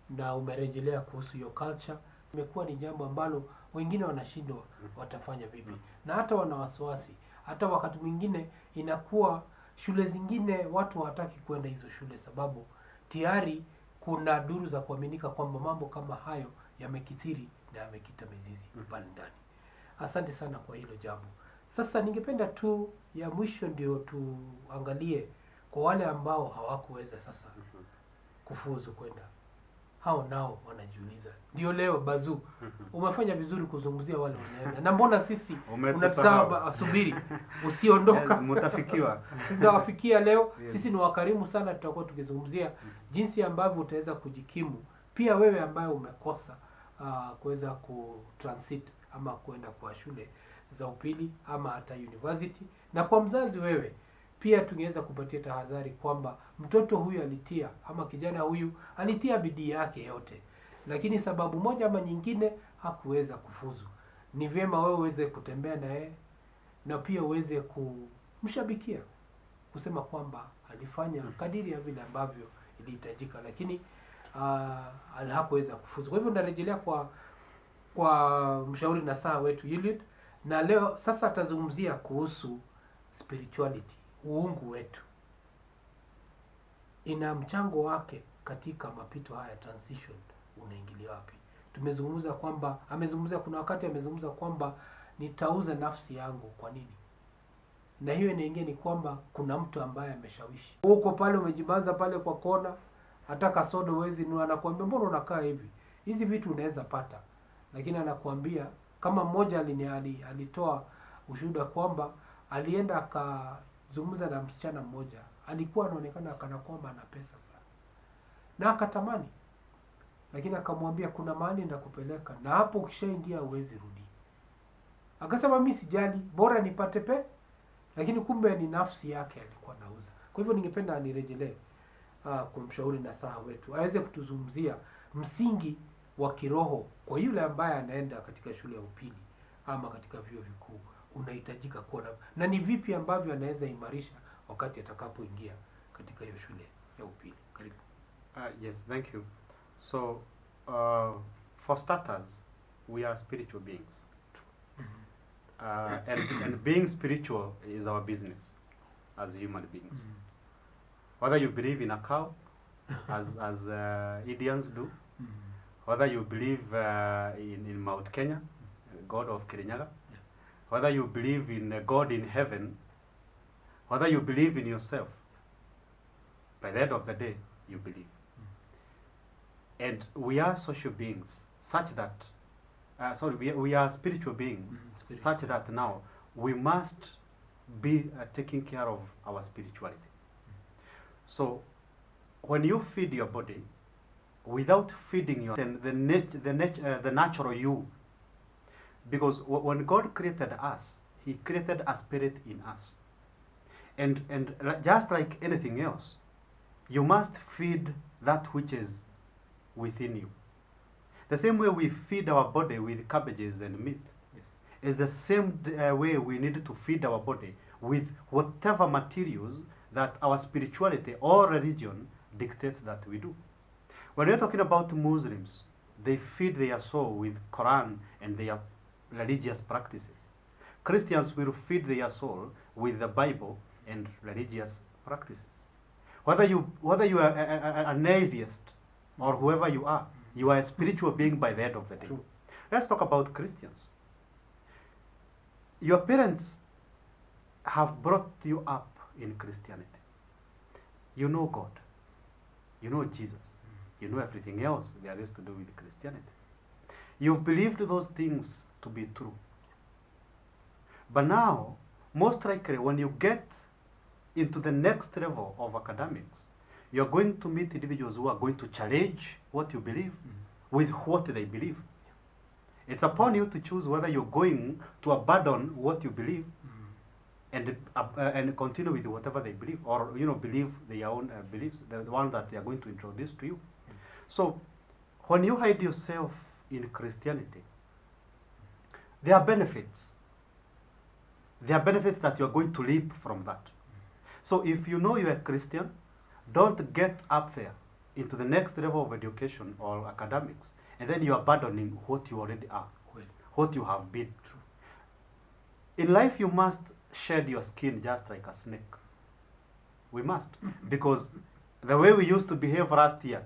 na umerejelea kuhusu your culture. Imekuwa ni jambo ambalo wengine wanashindwa watafanya vipi, na hata wana wasiwasi. Hata wakati mwingine inakuwa shule zingine watu hawataki kwenda hizo shule sababu tayari kuna duru za kuaminika kwamba mambo kama hayo yamekithiri na yamekita mizizi pale ndani. Asante sana kwa hilo jambo. Sasa ningependa tu ya mwisho ndio tuangalie kwa wale ambao hawakuweza sasa kufuzu kwenda. Hao nao wanajiuliza. Ndio leo Bazu umefanya vizuri kuzungumzia wale wanaenda. Na mbona sisi unataka subiri usiondoka? Mtafikiwa. Tutawafikia leo. Sisi ni wakarimu sana, tutakuwa tukizungumzia jinsi ambavyo utaweza kujikimu. Pia wewe ambaye umekosa kuweza kutransit ama kwenda kwa shule za upili ama hata university, na kwa mzazi wewe pia tungeweza kupatia tahadhari kwamba mtoto huyu alitia ama kijana huyu alitia bidii yake yote, lakini sababu moja ama nyingine hakuweza kufuzu. Ni vyema wewe uweze kutembea naye na pia uweze kumshabikia, kusema kwamba alifanya kadiri ya vile ambavyo ilihitajika, lakini hakuweza kufuzu. Kwa hivyo narejelea kwa mshauri na saha wetu Eliud, na leo sasa atazungumzia kuhusu spirituality. Uungu wetu ina mchango wake katika mapito haya transition unaingilia wapi? Tumezungumza kwamba kuna wakati amezungumza kwamba nitauza nafsi yangu. Kwa nini? Na hiyo inaingia ni kwamba kuna mtu ambaye ameshawishi. Uko pale umejibanza pale kwa kona, hata kasoda huwezi nunua, anakuambia mbona unakaa hivi? Hizi vitu unaweza pata. Lakini anakuambia kama mmoja alitoa ushuhuda kwamba alienda akazungumza na msichana mmoja, alikuwa anaonekana kana kwamba ana pesa sana. Na akatamani. Lakini akamwambia kuna mahali nitakupeleka na hapo ukishaingia huwezi rudi. Akasema mimi sijali, bora nipate lakini kumbe ni nafsi yake alikuwa anauza. Kwa hivyo ningependa nirejelee kumshauri nasaha wetu aweze kutuzungumzia msingi wa kiroho kwa yule ambaye anaenda katika shule ya upili ama katika vyuo vikuu. Unahitajika kuwa na ni vipi ambavyo anaweza imarisha wakati atakapoingia katika hiyo shule ya upili. Karibu. Yes, thank you. So, for starters, we are spiritual beings. And being spiritual is our business as human beings. Whether you believe in a cow, as Indians do, whether you believe in Mount Kenya, God of Kirinyaga, whether you believe in a God in heaven, whether you believe in yourself, by the end of the day, you believe. And we are social beings, such that, we are spiritual beings, such that now we must be taking care of our spirituality. So, when you feed your body, without feeding your the natural you, because when God created us, He created a spirit in us, and just like anything else, you must feed that which is within you. The same way we feed our body with cabbages and meat, yes, is the same way we need to feed our body with whatever materials that our spirituality or religion dictates that we do. When we're talking about Muslims, they feed their soul with Quran and their religious practices. Christians will feed their soul with the Bible and religious practices. Whether you are an atheist or whoever you are a spiritual being by the end of the day. True. Let's talk about Christians. Your parents have brought you up in Christianity. You know God. You know Jesus. You know everything else there is to do with Christianity. You've believed those things to be true. But now, most likely, when you get into the next level of academics, you're going to meet individuals who are going to challenge what you believe with what they believe. It's upon you to choose whether you're going to abandon what you believe and continue with whatever they believe, or believe their own beliefs, the one that they are going to introduce to you. So, when you hide yourself in Christianity, there are benefits. There are benefits that you are going to reap from that. So, if you know you're a Christian, don't get up there into the next level of education or academics, and then you're abandoning what you already are, what you have been. True. In life, you must shed your skin just like a snake. We must. Because the way we used to behave last year,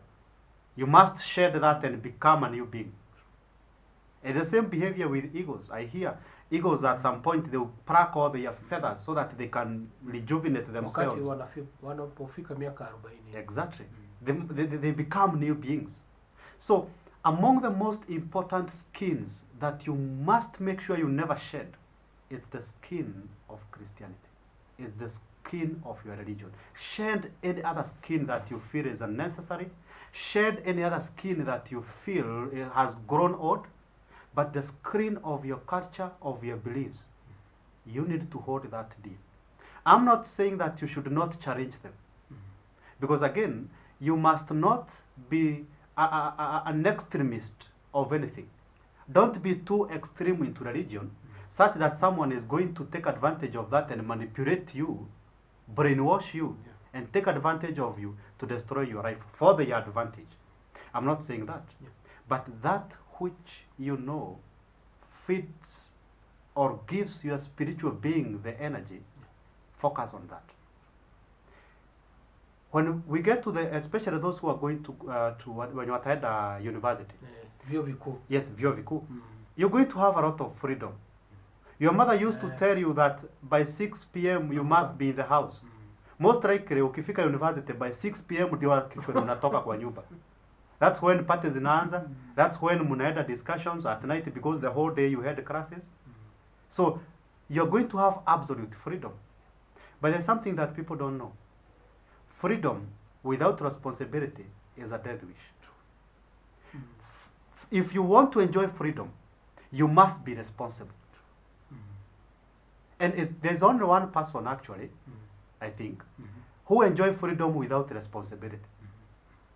you must shed that and become a new being. And the same behavior with eagles. I hear eagles at some point, they will pluck all their feathers so that they can rejuvenate themselves. Exactly. They become new beings. So, among the most important skins that you must make sure you never shed, is the skin of Christianity. It's the skin of your religion. Shed any other skin that you feel is unnecessary. Shed any other skin that you feel has grown old. But the skin of your culture, of your beliefs, you need to hold that dear. I'm not saying that you should not challenge them. Because again, you must not be an extremist of anything. Don't be too extreme into religion, such that someone is going to take advantage of that and manipulate you, brainwash you, and take advantage of you to destroy your life for their advantage. I'm not saying that. But that which you know feeds or gives your spiritual being the energy, focus on that. when we get to the, especially those who are going to when you attend university, vyuo vikuu, yes, vyuo vikuu, you're going to have a lot of freedom. Your mother used to tell you that by 6 p.m. you must be in the house. Most likely ukifika university by 6 p.m. ndio actually unatoka kwa nyumba. That's when parties zinaanza. That's when mnaenda discussions at night because the whole day you had classes. So you're going to have absolute freedom. But there's something that people don't know. Freedom without responsibility is a death wish. If you want to enjoy freedom, you must be responsible. And there's only one person actually, I think, who enjoy freedom without responsibility.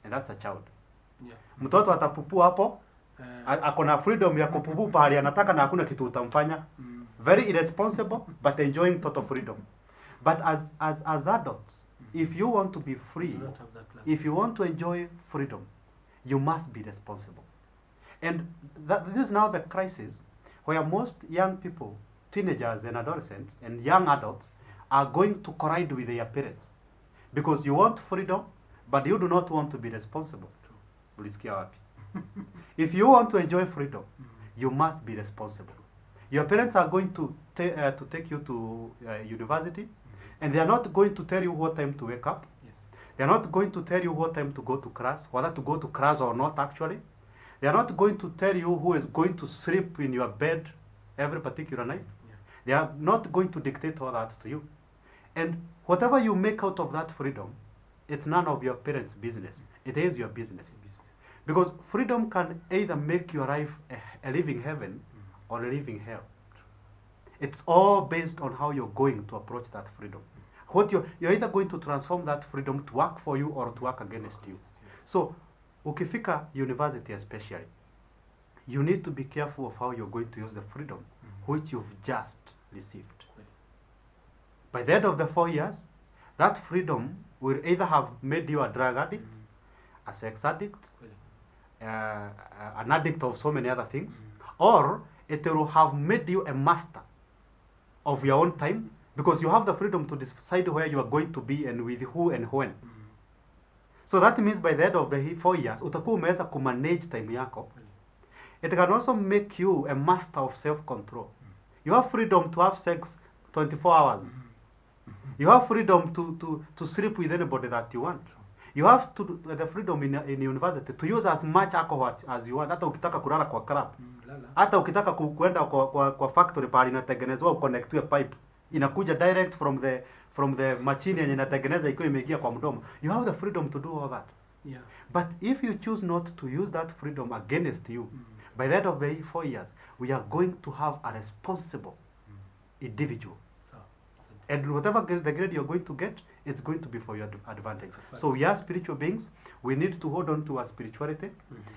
And that's a child. Yeah. Mtoto atapupu hapo, akona freedom ya kupupu pahali anataka na hakuna kitu utamfanya. Very irresponsible, but enjoying total freedom. But as adults, if you want to be free, if you want to enjoy freedom, you must be responsible. And this is now the crisis where most young people, teenagers and adolescents and young adults are going to collide with their parents. Because you want freedom, but you do not want to be responsible. If you want to enjoy freedom, you must be responsible. Your parents are going to take you to university, and they are not going to tell you what time to wake up. Yes. They are not going to tell you what time to go to class, whether to go to class or not actually. They are not going to tell you who is going to sleep in your bed every particular night. Yeah. They are not going to dictate all that to you. And whatever you make out of that freedom, it's none of your parents' business. It is your business. Because freedom can either make your life a living heaven or a living hell. It's all based on how you're going to approach that freedom. What you're either going to transform that freedom to work for you or to work against you. So, ukifika university especially, you need to be careful of how you're going to use the freedom which you've just received. By the end of the 4 years, that freedom will either have made you a drug addict, a sex addict, an addict of so many other things, or it will have made you a master of your own time, because you have the freedom to decide where you are going to be and with who and when. So that means by the end of the 4 years, utakuwa umeweza kumanage time yako. It can also make you a master of self-control. You have freedom to have sex 24 hours. You have freedom to sleep with anybody that you want. You have the freedom in university to use as much alcohol as you want. Hata ukitaka kulala kwa club. Hata ukitaka kuenda kwa factory pale inatengenezwa uconnectiwe pipe. Inakuja direct from the machine yenye inatengeneza ikiwa imeingia kwa mdomo. You have the freedom to do all that. Yeah. But if you choose not to use that freedom against you, by the end of the 4 years, we are going to have a responsible individual. And whatever the grade you're going to get, it's going to be for your advantage. So we are spiritual beings. We need to hold on to our spirituality.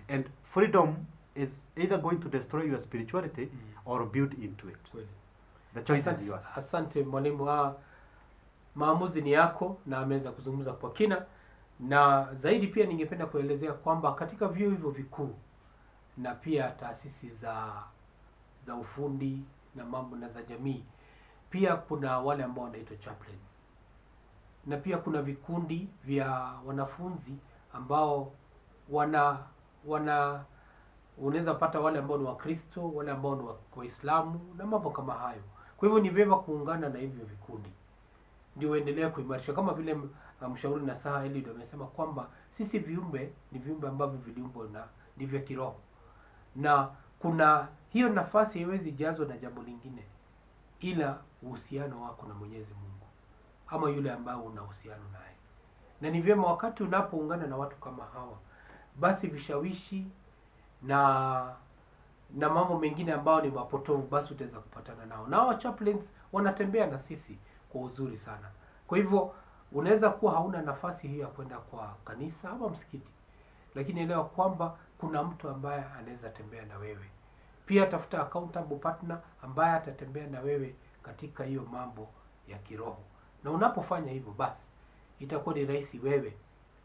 And freedom is either going to destroy your spirituality or build into it. The choice is yours. Asante mwalimu. Maamuzi ni yako na ameweza kuzungumza kwa kina. Na zaidi pia ningependa kuelezea kwamba katika vyuo hivyo vikuu na pia taasisi za ufundi na mambo na za jamii, pia kuna wale ambao wanaitwa chaplains. Na pia kuna vikundi vya wanafunzi ambao unaweza pata wale ambao ni Wakristo, wale ambao ni Waislamu na mambo kama hayo. Kwa hivyo ni vyema kuungana na hivyo vikundi ndio uendelee kuimarisha, kama vile mshauri nasaha Eliud amesema kwamba sisi viumbe ni viumbe ambavyo viliumbwa na ni vya kiroho. Na kuna hiyo nafasi haiwezi jazwa na jambo lingine ila uhusiano wako na Mwenyezi Mungu ama yule ambao una uhusiano naye. Na ni vyema wakati unapoungana na watu kama hawa, basi vishawishi na mambo mengine ambao ni mapotovu basi utaweza kupatana nao. Na hawa chaplains wanatembea na sisi kwa uzuri sana. Kwa hivyo unaweza kuwa hauna nafasi hiyo ya kwenda kwa kanisa ama msikiti, lakini elewa kwamba kuna mtu ambaye anaweza tembea na wewe. Pia tafuta accountable partner ambaye atatembea na wewe katika hiyo mambo ya kiroho. Na unapofanya hivyo basi itakuwa ni rahisi wewe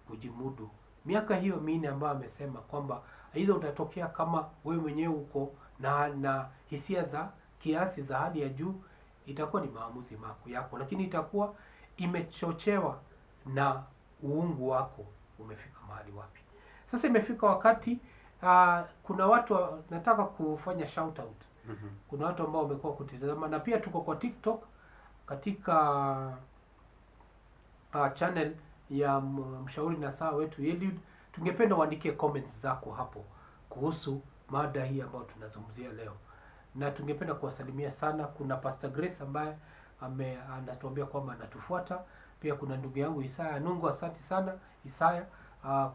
kujimudu miaka hiyo 4 ambayo amesema kwamba aidha utatokea kama wewe mwenyewe uko na hisia za kiasi za hali ya juu, itakuwa ni maamuzi yako, lakini itakuwa imechochewa na uungu wako umefika mahali wapi. Sasa imefika wakati kuna watu nataka kufanya shout out. Kuna watu ambao wamekuwa kutizama, na pia tuko kwa TikTok katika channel ya mshauri na saa wetu Eliud. Tungependa uandike comments zako hapo kuhusu mada hii ambayo tunazungumzia leo, na tungependa kuwasalimia sana. Kuna Pastor Grace ambaye anatuambia kwamba anatufuata. Pia kuna ndugu yangu Isaya Nungu, asante sana Isaya.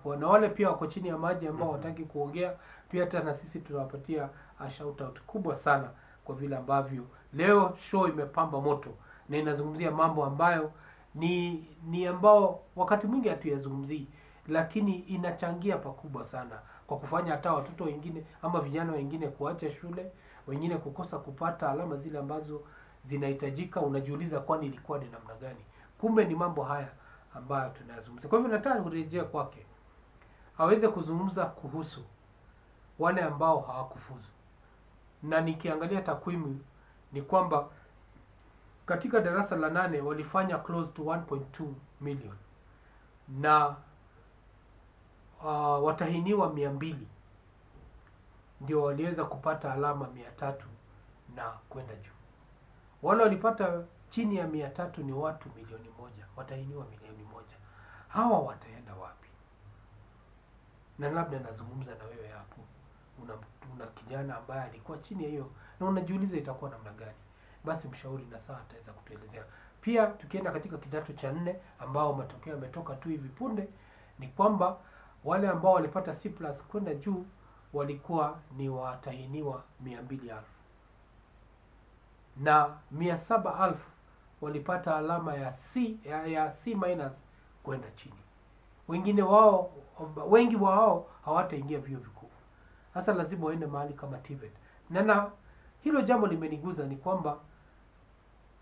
Kwa wale pia wako chini ya maji ambao wataki kuongea, pia hata na sisi tunawapatia shout out kubwa sana kwa vile ambavyo leo show imepamba moto na inazungumzia mambo ambayo ni ambao wakati mwingi hatuyazungumzii, lakini inachangia pakubwa sana kwa kufanya hata watoto wengine ama vijana wengine kuacha shule, wengine kukosa kupata alama zile ambazo zinahitajika. Unajiuliza kwani ilikuwa ni namna gani? Kumbe ni mambo haya ambayo tunayazungumza. Kwa hivyo nataka kurejea kwake aweze kuzungumza kuhusu wale ambao hawakufuzu. Na nikiangalia takwimu ni kwamba katika darasa la 8 walifanya close to 1.2 million na watahiniwa 200 ndio waliweza kupata alama 300 na kwenda juu. Wale walipata chini ya 300 ni watu 1,000,000, watahiniwa 1,000,000. Hawa wataenda wapi? Na labda nazungumza na wewe hapo, una kijana ambaye alikuwa chini ya hiyo na unajiuliza itakuwa namna gani. Basi mshauri na saa ataweza kutuelezea. Pia tukienda katika kidato cha 4 ambao matokeo yametoka tu hivi punde, ni kwamba wale ambao walipata C+ kwenda juu walikuwa ni watahiniwa 200,000 na 700,000 walipata alama ya C- kwenda chini. Wengi wao hawataingia vyuo vikuu. Sasa lazima waende mahali kama TVET. Na hilo jambo limeniguza ni kwamba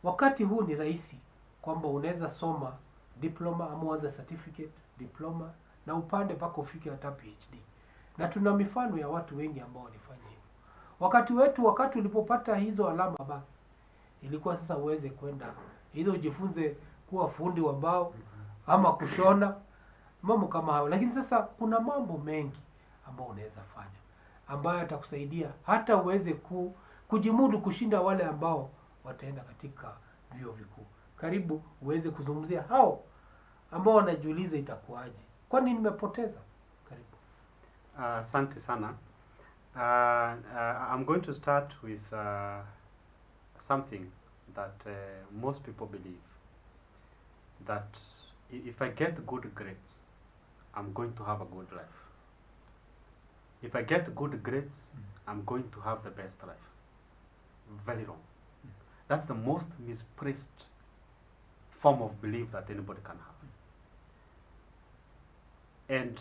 wakati huu ni rahisi kwamba unaweza soma diploma ama uanze certificate, diploma na upande mpaka ufike hata PhD. Na tuna mifano ya watu wengi ambao walifanya hivyo. Wakati ulipopata hizo alama, basi ilikuwa sasa uweze kwenda ili ujifunze kuwa fundi wa mbao ama kushona, mambo kama hayo. Lakini sasa kuna mambo mengi ambayo unaweza fanya ambayo yatakusaidia hata uweze kujimudu kushinda wale ambao wataenda katika vyuo vikuu. Karibu uweze kuzungumzia hao ambao wanajiuliza itakuwaje, kwani nimepoteza. Karibu. Asante sana. I'm going to start with something that most people believe, that if I get good grades, I'm going to have a good life. If I get good grades, I'm going to have the best life. Very wrong. That's the most misplaced form of belief that anybody can have. And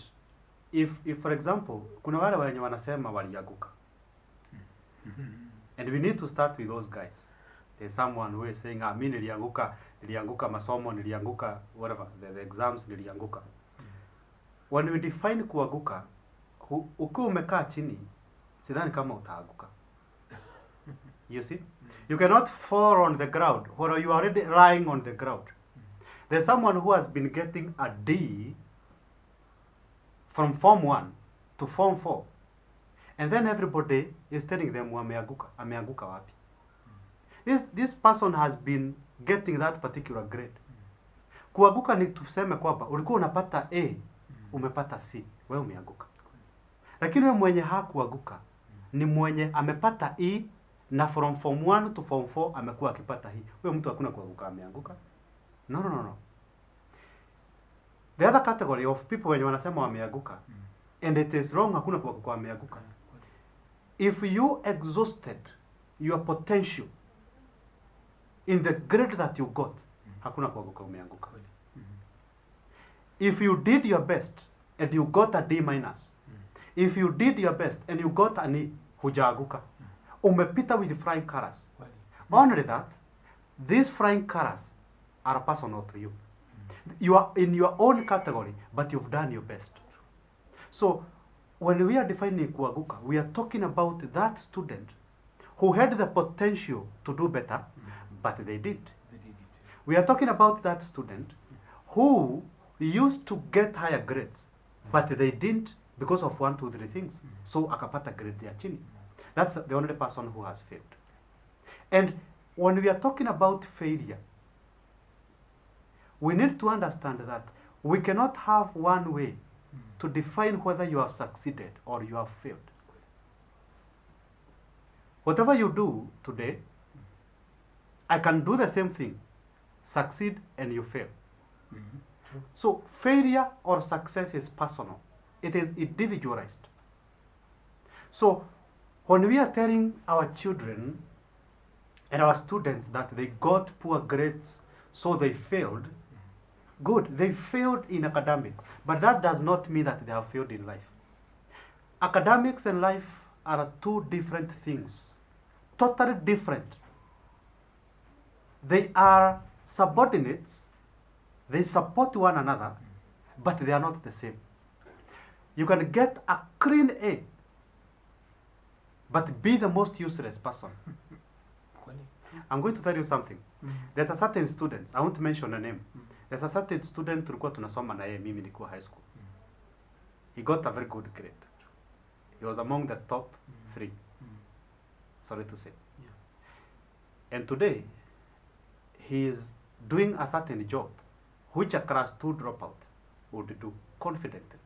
if for example, kuna wale wenye wanasema walianguka. And we need to start with those guys. There's someone who is saying, mimi nilianguka masomo, nilianguka whatever, the exams nilianguka. When we define kuanguka, ukiwa umekaa chini, sidhani kama utaanguka. You see? You cannot fall on the ground or you are already lying on the ground. There's someone who has been getting a D from Form 1 to Form 4. And then everybody is telling them ameanguka wapi. This person has been getting that particular grade. Kuanguka ni tuseme kwamba ulikuwa unapata A, umepata C, wewe umeanguka. Lakini wewe mwenye hakuanguka ni mwenye amepata E na from Form 1 to Form 4 amekuwa akipata hii. Wewe mtu hakuna kuanguka, ameanguka. No. The other category of people wenye wanasema wameanguka, and it is wrong, hakuna kuanguka, wameanguka. If you exhausted your potential in the grade that you got, hakuna kuanguka, umeanguka. If you did your best and you got a D-, if you did your best and you got an E, hujaanguka. Umepita with flying colors. Only that, these flying colors are personal to you. You are in your own category, but you've done your best. So, when we are defining kuanguka, we are talking about that student who had the potential to do better, but they didn't. We are talking about that student who used to get higher grades, but they didn't because of 1, 2, 3 things. So akapata grade ya chini. That's the only person who has failed. And when we are talking about failure, we need to understand that we cannot have one way to define whether you have succeeded or you have failed. Whatever you do today, I can do the same thing, succeed and you fail. So failure or success is personal. It is individualized. So when we are telling our children and our students that they got poor grades, so they failed, good, they failed in academics, but that does not mean that they have failed in life. Academics and life are two different things, totally different. They are subordinates, they support one another, but they are not the same. You can get a clean A, but be the most useless person. I'm going to tell you something. There's a certain student, I won't mention a name. There's a certain student tulikuwa tunasoma naye mimi nilikuwa high school. He got a very good grade. He was among the top 3. Sorry to say. And today, he is doing a certain job which a class 2 dropout would do confidently.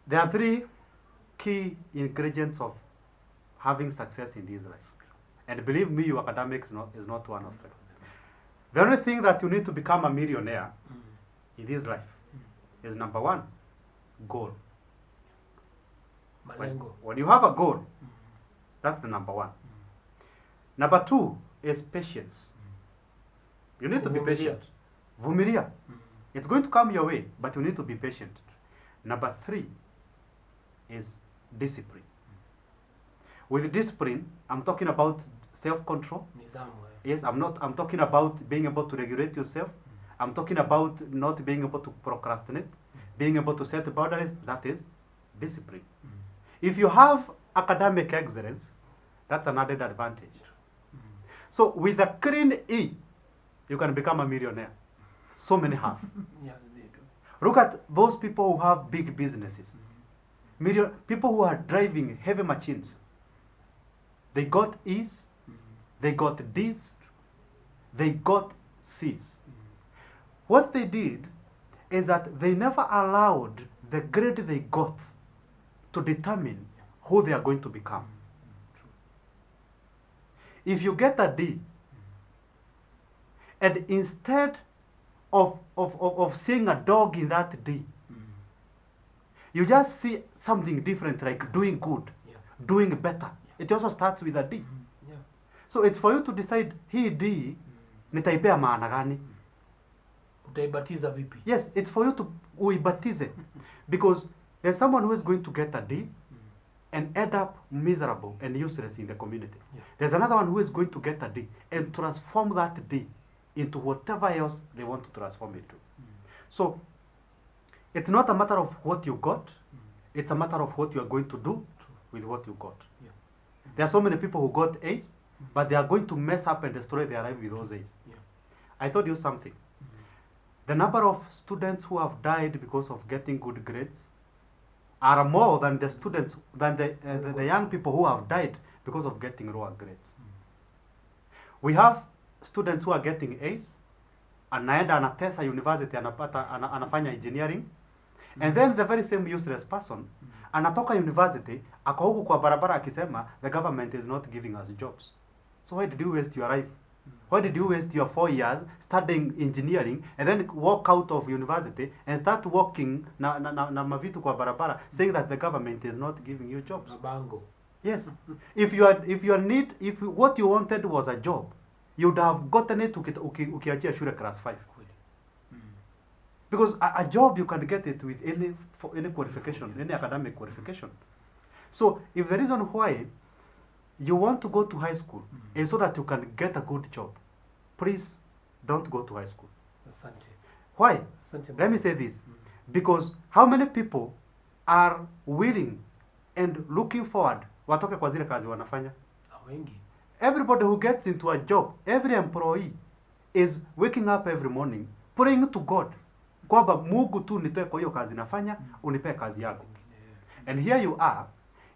There are 3 key ingredients of having success in this life. And believe me, your academics is not one of them. The only thing that you need to become a millionaire in this life is number 1, goal. When you have a goal, that's the number 1. Number 2 is patience. You need to be patient. Vumilia. It's going to come your way, but you need to be patient. Number 3 is discipline. With discipline, I'm talking about self-control. Yes, I'm talking about being able to regulate yourself. I'm talking about not being able to procrastinate, being able to set boundaries. That is discipline. If you have academic excellence, that's an added advantage. So with a clean E, you can become a millionaire. So many have. Yeah, they do. Look at those people who have big businesses. People who are driving heavy machines. They got E's, they got D's, they got C's. What they did is that they never allowed the grade they got to determine who they are going to become. If you get a D, and instead of seeing a dog in that D, you just see something different, like doing good, doing better. It also starts with a D. So it's for you to decide, hii D, nitaipea maana gani? Utaibatiza vipi? Yes, it's for you to uibatize. Because there's someone who is going to get a D and end up miserable and useless in the community. There's another one who is going to get a D and transform that D into whatever else they want to transform it to. So it's not a matter of what you got, it's a matter of what you are going to do with what you got. There are so many people who got A's, but they are going to mess up and destroy their life with those A's. I told you something. The number of students who have died because of getting good grades are more than the students, than the young people who have died because of getting lower grades. We have students who are getting A's, anaenda anatesa university, anafanya engineering, and then the very same useless person anatoka university, ako huku kwa barabara akisema the government is not giving us jobs. So why did you waste your life? Why did you waste your 4 years studying engineering and then walk out of university and start walking na mavitu kwa barabara saying that the government is not giving you jobs? Mabango. Yes. If what you wanted was a job, you would have gotten it ukiachia shule class 5. Because a job you can get it with any qualification, any academic qualification. So if the reason why you want to go to high school is so that you can get a good job, please don't go to high school. Asante. Why? Asante. Let me say this. Because how many people are willing and looking forward watoke kwa zile kazi wanafanya? Wengi. Everybody who gets into a job, every employee is waking up every morning praying to God kwamba Mungu tu nitoe kwa hiyo kazi nafanya, unipe kazi yako. And here you are,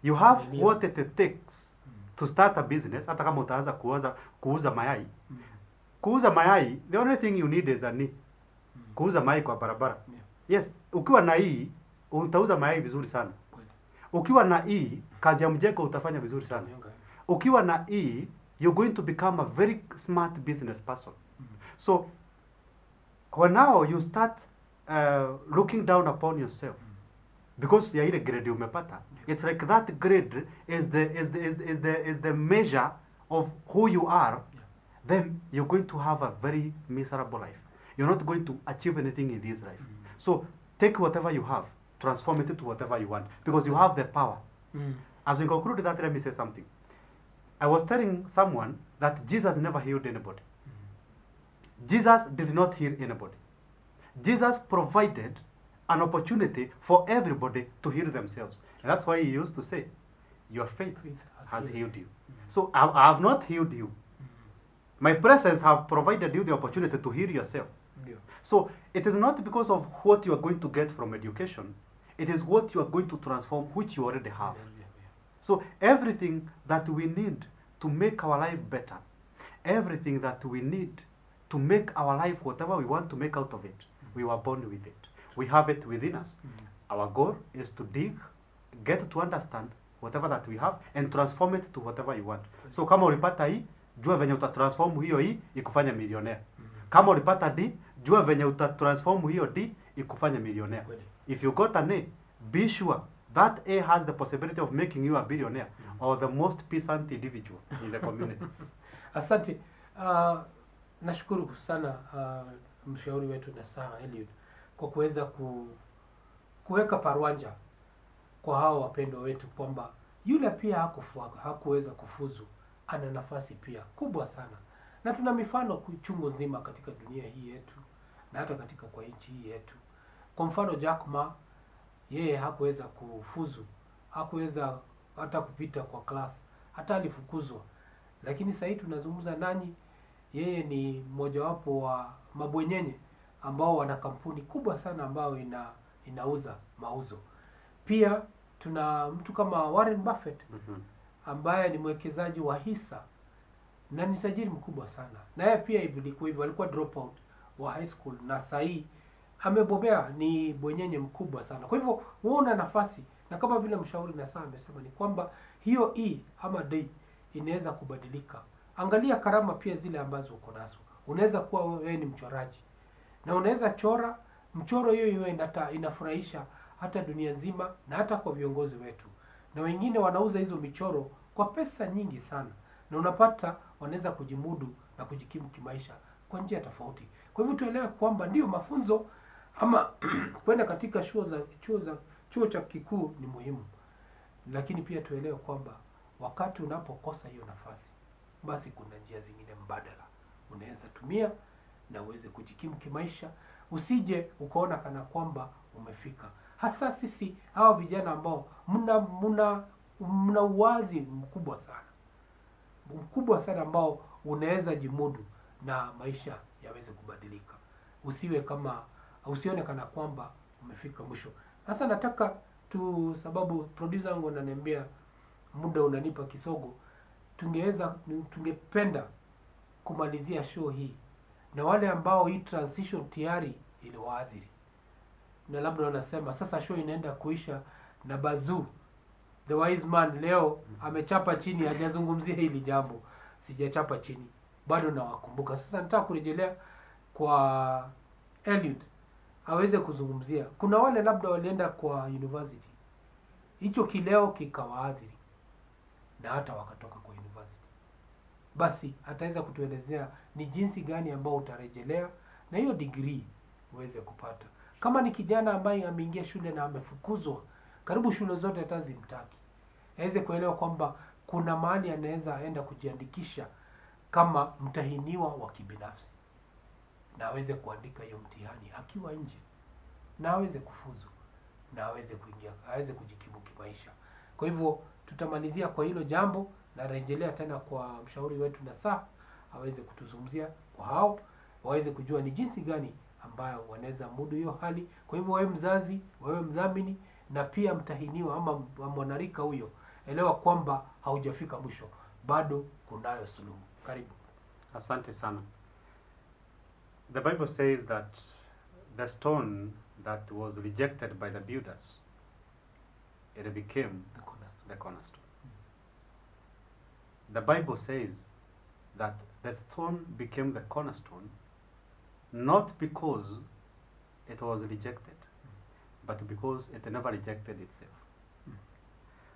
you have what it takes to start a business. Hata kama utaanza kuuza mayai. Kuuza mayai, the only thing you need is a knee. Kuuza mayai kwa barabara. Yes, ukiwa na hii utauza mayai vizuri sana. Ukiwa na hii kazi ya mjengo utafanya vizuri sana. Ukiwa na hii you're going to become a very smart business person. So when now you start looking down upon yourself because ya ile grade umepata, it's like that grade is the measure of who you are, then you're going to have a very miserable life. You're not going to achieve anything in this life. So take whatever you have, transform it into whatever you want, because you have the power. As we conclude that, let me say something. I was telling someone that Jesus never healed anybody. Jesus did not heal anybody. Jesus provided an opportunity for everybody to heal themselves. And that's why he used to say, your faith has healed you. So I have not healed you. My presence have provided you the opportunity to heal yourself. So it is not because of what you are going to get from education. It is what you are going to transform, which you already have. So everything that we need to make our life better, everything that we need to make our life whatever we want to make out of it, we were born with it. We have it within us. Our goal is to dig, get to understand whatever that we have and transform it to whatever you want. So kama ulipata hii, jua venye utatransform hiyo hii ikufanya millionaire. Kama ulipata D, jua venye utatransform hiyo D ikufanya millionaire. If you got an A, be sure that A has the possibility of making you a billionaire or the most peasant individual in the community. Asante. Nashukuru sana mshauri wetu nasaha Eliud kwa kuweza kuweka parwanja kwa hao wapendwa wetu kwamba yule pia hakuweza kufuzu, ana nafasi pia kubwa sana. Na tuna mifano chungu nzima katika dunia hii yetu na hata katika kwa nchi hii yetu. Kwa mfano Jack Ma, yeye hakuweza kufuzu, hakuweza hata kupita kwa class, hata alifukuzwa. Lakini sasa hivi tunazungumza nanyi, yeye ni mmojawapo wa mabwenyenye ambao wana kampuni kubwa sana ambao inauza mauzo. Pia tuna mtu kama Warren Buffett ambaye ni mwekezaji wa hisa na ni tajiri mkubwa sana. Na yeye pia alikuwa dropout wa high school na sasa hivi amebobea, ni bwenyenye mkubwa sana. Kwa hivyo wewe una nafasi, na kama vile mshauri na saa amesema ni kwamba hiyo E ama D inaweza kubadilika. Angalia karama pia zile ambazo uko nazo. Unaweza kuwa wewe ni mchoraji na unaweza chora mchoro hiyo inafurahisha hata dunia nzima na hata kwa viongozi wetu. Na wengine wanauza hizo michoro kwa pesa nyingi sana, na unapata wanaweza kujimudu na kujikimu kimaisha kwa njia tofauti. Kwa hivyo tuelewe kwamba ndio mafunzo ama kwenda katika chuo cha kikuu ni muhimu, lakini pia tuelewe kwamba wakati unapokosa hiyo nafasi, basi kuna njia zingine mbadala unaweza tumia na uweze kujikimu kimaisha. Usije ukaona kana kwamba umefika. Hasa sisi hawa vijana ambao mna uwazi mkubwa sana ambao unaweza jimudu na maisha yaweze kubadilika. Usione kana kwamba umefika mwisho. Sasa nataka sababu producer wangu ananiambia muda unanipa kisogo, tungependa kumalizia show hii na wale ambao hii transition tayari iliwaathiri. Na labda wanasema sasa show inaenda kuisha na Bazu the wise man leo amechapa chini, hajazungumzia hili jambo. Sijachapa chini, bado nawakumbuka. Sasa nataka kurejelea kwa Eliud aweze kuzungumzia. Kuna wale labda walienda kwa university, hicho kileo kikawaathiri na hata wakatoka kwa university. Basi ataweza kutuelezea ni jinsi gani ambao utarejelea na hiyo degree uweze kupata. Kama ni kijana ambaye ameingia shule na amefukuzwa, karibu shule zote atazimtaki, aweze kuelewa kwamba kuna mahali anaweza enda kujiandikisha kama mtahiniwa wa kibinafsi, na aweze kuandika hiyo mtihani akiwa nje, na aweze kufuzu, na aweze kuingia, aweze kujikimu kimaisha. Kwa hivyo tutamalizia kwa hilo jambo, na rejelea tena kwa mshauri wetu na saa aweze kutuzungumzia kwa hao, waweze kujua ni jinsi gani ambayo wanaweza mudu hiyo hali. Kwa hivyo wewe mzazi, wewe mdhamini, na pia mtahiniwa ama mwanarika huyo, elewa kwamba haujafika mwisho, bado kunayo suluhu. Karibu. Asante sana. The Bible says that the stone that was rejected by the builders, it became the cornerstone. The Bible says that the stone became the cornerstone not because it was rejected, but because it never rejected itself.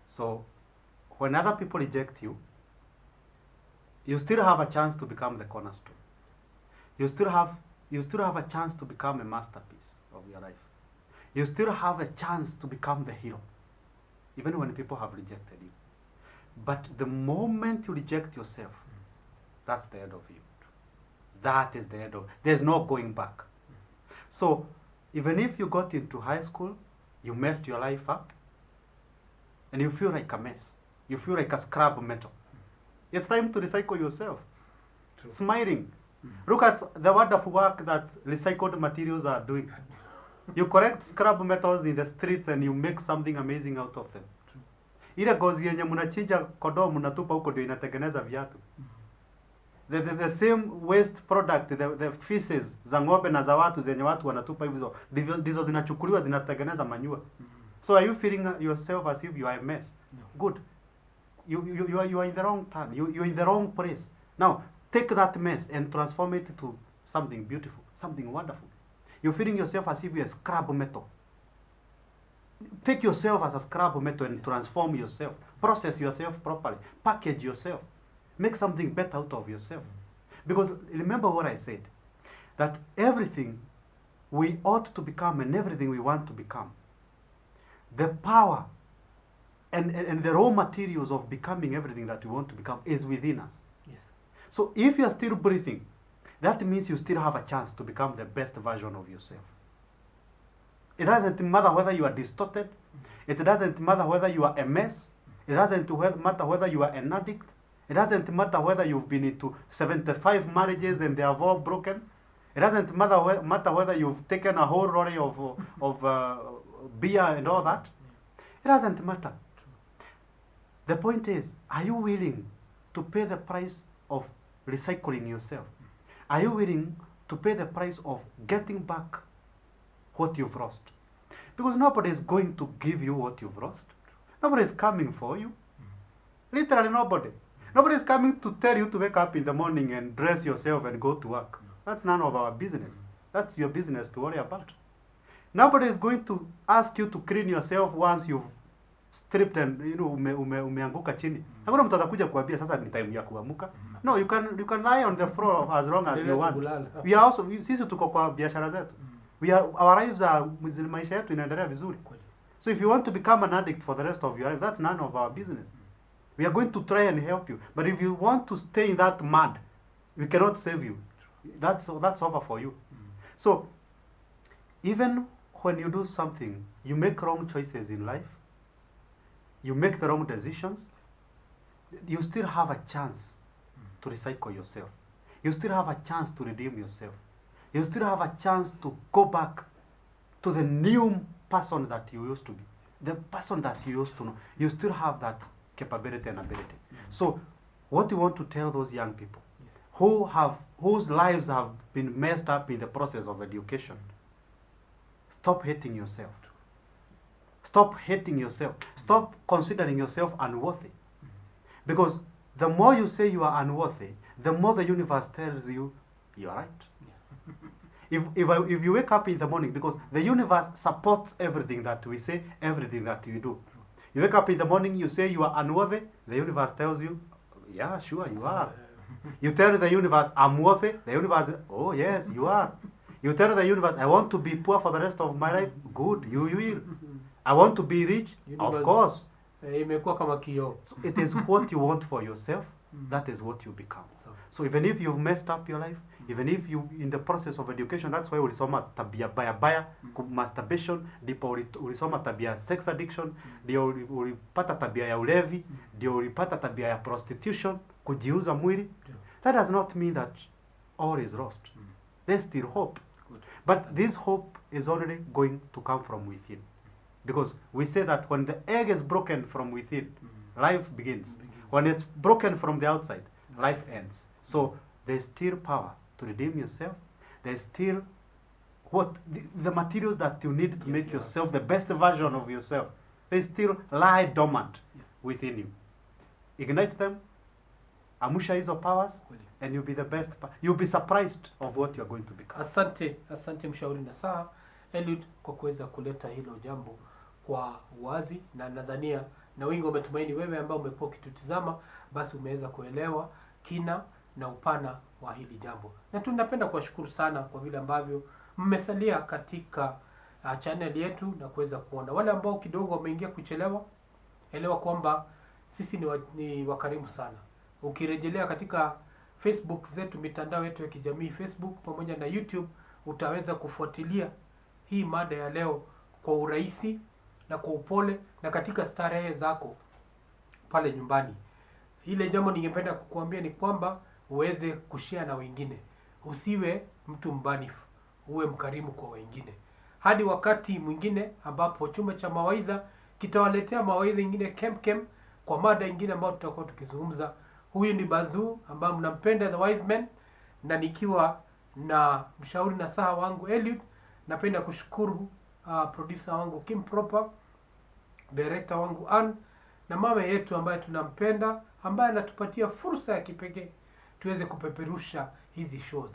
So when other people reject you, you still have a chance to become the cornerstone. You still have a chance to become a masterpiece of your life. You still have a chance to become the hero, even when people have rejected you. But the moment you reject yourself, that's the end of you. That is the end of, there's no going back. So even if you got into high school, you messed your life up, and you feel like a mess, you feel like a scrap metal, it's time to recycle yourself. True. Smiling. Look at the wonderful work that recycled materials are doing. You collect scrap metals in the streets and you make something amazing out of them. Ile gozi yenye mnachinja kondoo mnatupa huko ndio inatengeneza viatu. The same waste product, the feces za ng'ombe na za watu zenye watu wanatupa hivyo, ndizo zinachukuliwa zinatengeneza manure. So are you feeling yourself as if you are a mess? No. Good. You are in the wrong turn. You're in the wrong place. Now, take that mess and transform it to something beautiful, something wonderful. You're feeling yourself as if you're a scrap metal. Take yourself as a scrap metal and transform yourself. Process yourself properly. Package yourself. Make something better out of yourself. Because remember what I said, that everything we ought to become and everything we want to become, the power and the raw materials of becoming everything that we want to become is within us. Yes. So if you are still breathing, that means you still have a chance to become the best version of yourself. It doesn't matter whether you are distorted. It doesn't matter whether you are a mess. It doesn't matter whether you are an addict. It doesn't matter whether you've been into 75 marriages and they have all broken. It doesn't matter whether you've taken a whole lorry of beer and all that. It doesn't matter. The point is, are you willing to pay the price of recycling yourself? Are you willing to pay the price of getting back what you've lost? Because nobody is going to give you what you've lost. Nobody is coming for you. Literally nobody. Nobody is coming to tell you to wake up in the morning and dress yourself and go to work. That's none of our business. That's your business to worry about. Nobody is going to ask you to clean yourself once you've stripped and umeanguka chini. Hakuna mtu atakuja kuambia sasa ni time ya kuamuka. No, you can lie on the floor as long as you want. We are also, sisi tuko kwa biashara zetu. Our lives are, maisha yetu inaendelea vizuri. So if you want to become an addict for the rest of your life, that's none of our business. We are going to try and help you. But if you want to stay in that mud, we cannot save you. That's over for you. So even when you do something, you make wrong choices in life, you make the wrong decisions, you still have a chance to recycle yourself. You still have a chance to redeem yourself. You still have a chance to go back to the new person that you used to be, the person that you used to know. You still have that capability and ability. So what you want to tell those young people whose lives have been messed up in the process of education, stop hating yourself. Stop hating yourself. Stop considering yourself unworthy. Because the more you say you are unworthy, the more the universe tells you you are right. If you wake up in the morning, because the universe supports everything that we say, everything that we do. You wake up in the morning, you say you are unworthy, the universe tells you, yeah, sure, you are. You tell the universe, I'm worthy, the universe, oh yes, you are. You tell the universe, I want to be poor for the rest of my life, good, you will. I want to be rich, of course. So it is what you want for yourself, that is what you become. So even if you've messed up your life, even if you in the process of education, that's why ulisoma tabia baya, masturbation, ndipo ulisoma tabia sex addiction, ndio ulipata tabia ya ulevi, ndio ulipata tabia ya prostitution, kujiuza mwili. That does not mean that all is lost. there's still hope. Good. But this hope is only going to come from within. Because we say that when the egg is broken from within, life begins. When it's broken from the outside, life ends. So there's still power to redeem yourself. There's still the materials that you need to make yourself the best version of yourself. They still lie dormant within you. Ignite them, amusha hizo powers, and you'll be the best. You'll be surprised of what you're going to become. Asante mshauri nasaha Eliud kwa kuweza kuleta hilo jambo kwa wazi, na nadhania na wingi umetumaini wewe ambao umekuwa ukitutizama basi umeweza kuelewa kina na upana wa hili jambo. Na tunapenda kuwashukuru sana kwa vile ambavyo mmesalia katika channel yetu na kuweza kuona. Wale ambao kidogo wameingia kuchelewa, elewa kwamba sisi ni wakarimu sana. Ukirejelea katika Facebook zetu, mitandao yetu ya kijamii, Facebook pamoja na YouTube, utaweza kufuatilia hii mada ya leo kwa urahisi na kwa upole na katika starehe zako pale nyumbani. Ile jambo ningependa kukuambia ni kwamba uweze kushare na wengine. Usiwe mtu mbanifu, uwe mkarimu kwa wengine. Hadi wakati mwingine ambapo chumba cha mawaidha kitawaletea mawaidha ingine kem kwa mada ingine ambayo tutakuwa tukizungumza. Huyu ni Bazu ambaye mnampenda, the wise man, na nikiwa na mshauri nasaha wangu Eliud. Napenda kushukuru producer wangu Kim Proper, director wangu Ann, na mama yetu ambaye tunampenda, ambaye anatupatia fursa ya kipekee tuweze kupeperusha hizi shows,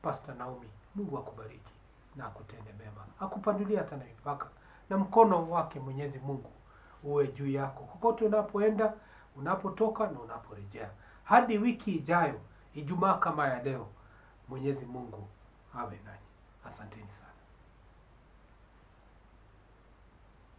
Pastor Naomi. Mungu akubariki na akutende mema, akupandulia hata na mipaka, na mkono wake Mwenyezi Mungu uwe juu yako kokote unapoenda, unapotoka na unaporejea. Hadi wiki ijayo, Ijumaa kama ya leo, Mwenyezi Mungu awe nanyi. Asanteni sana.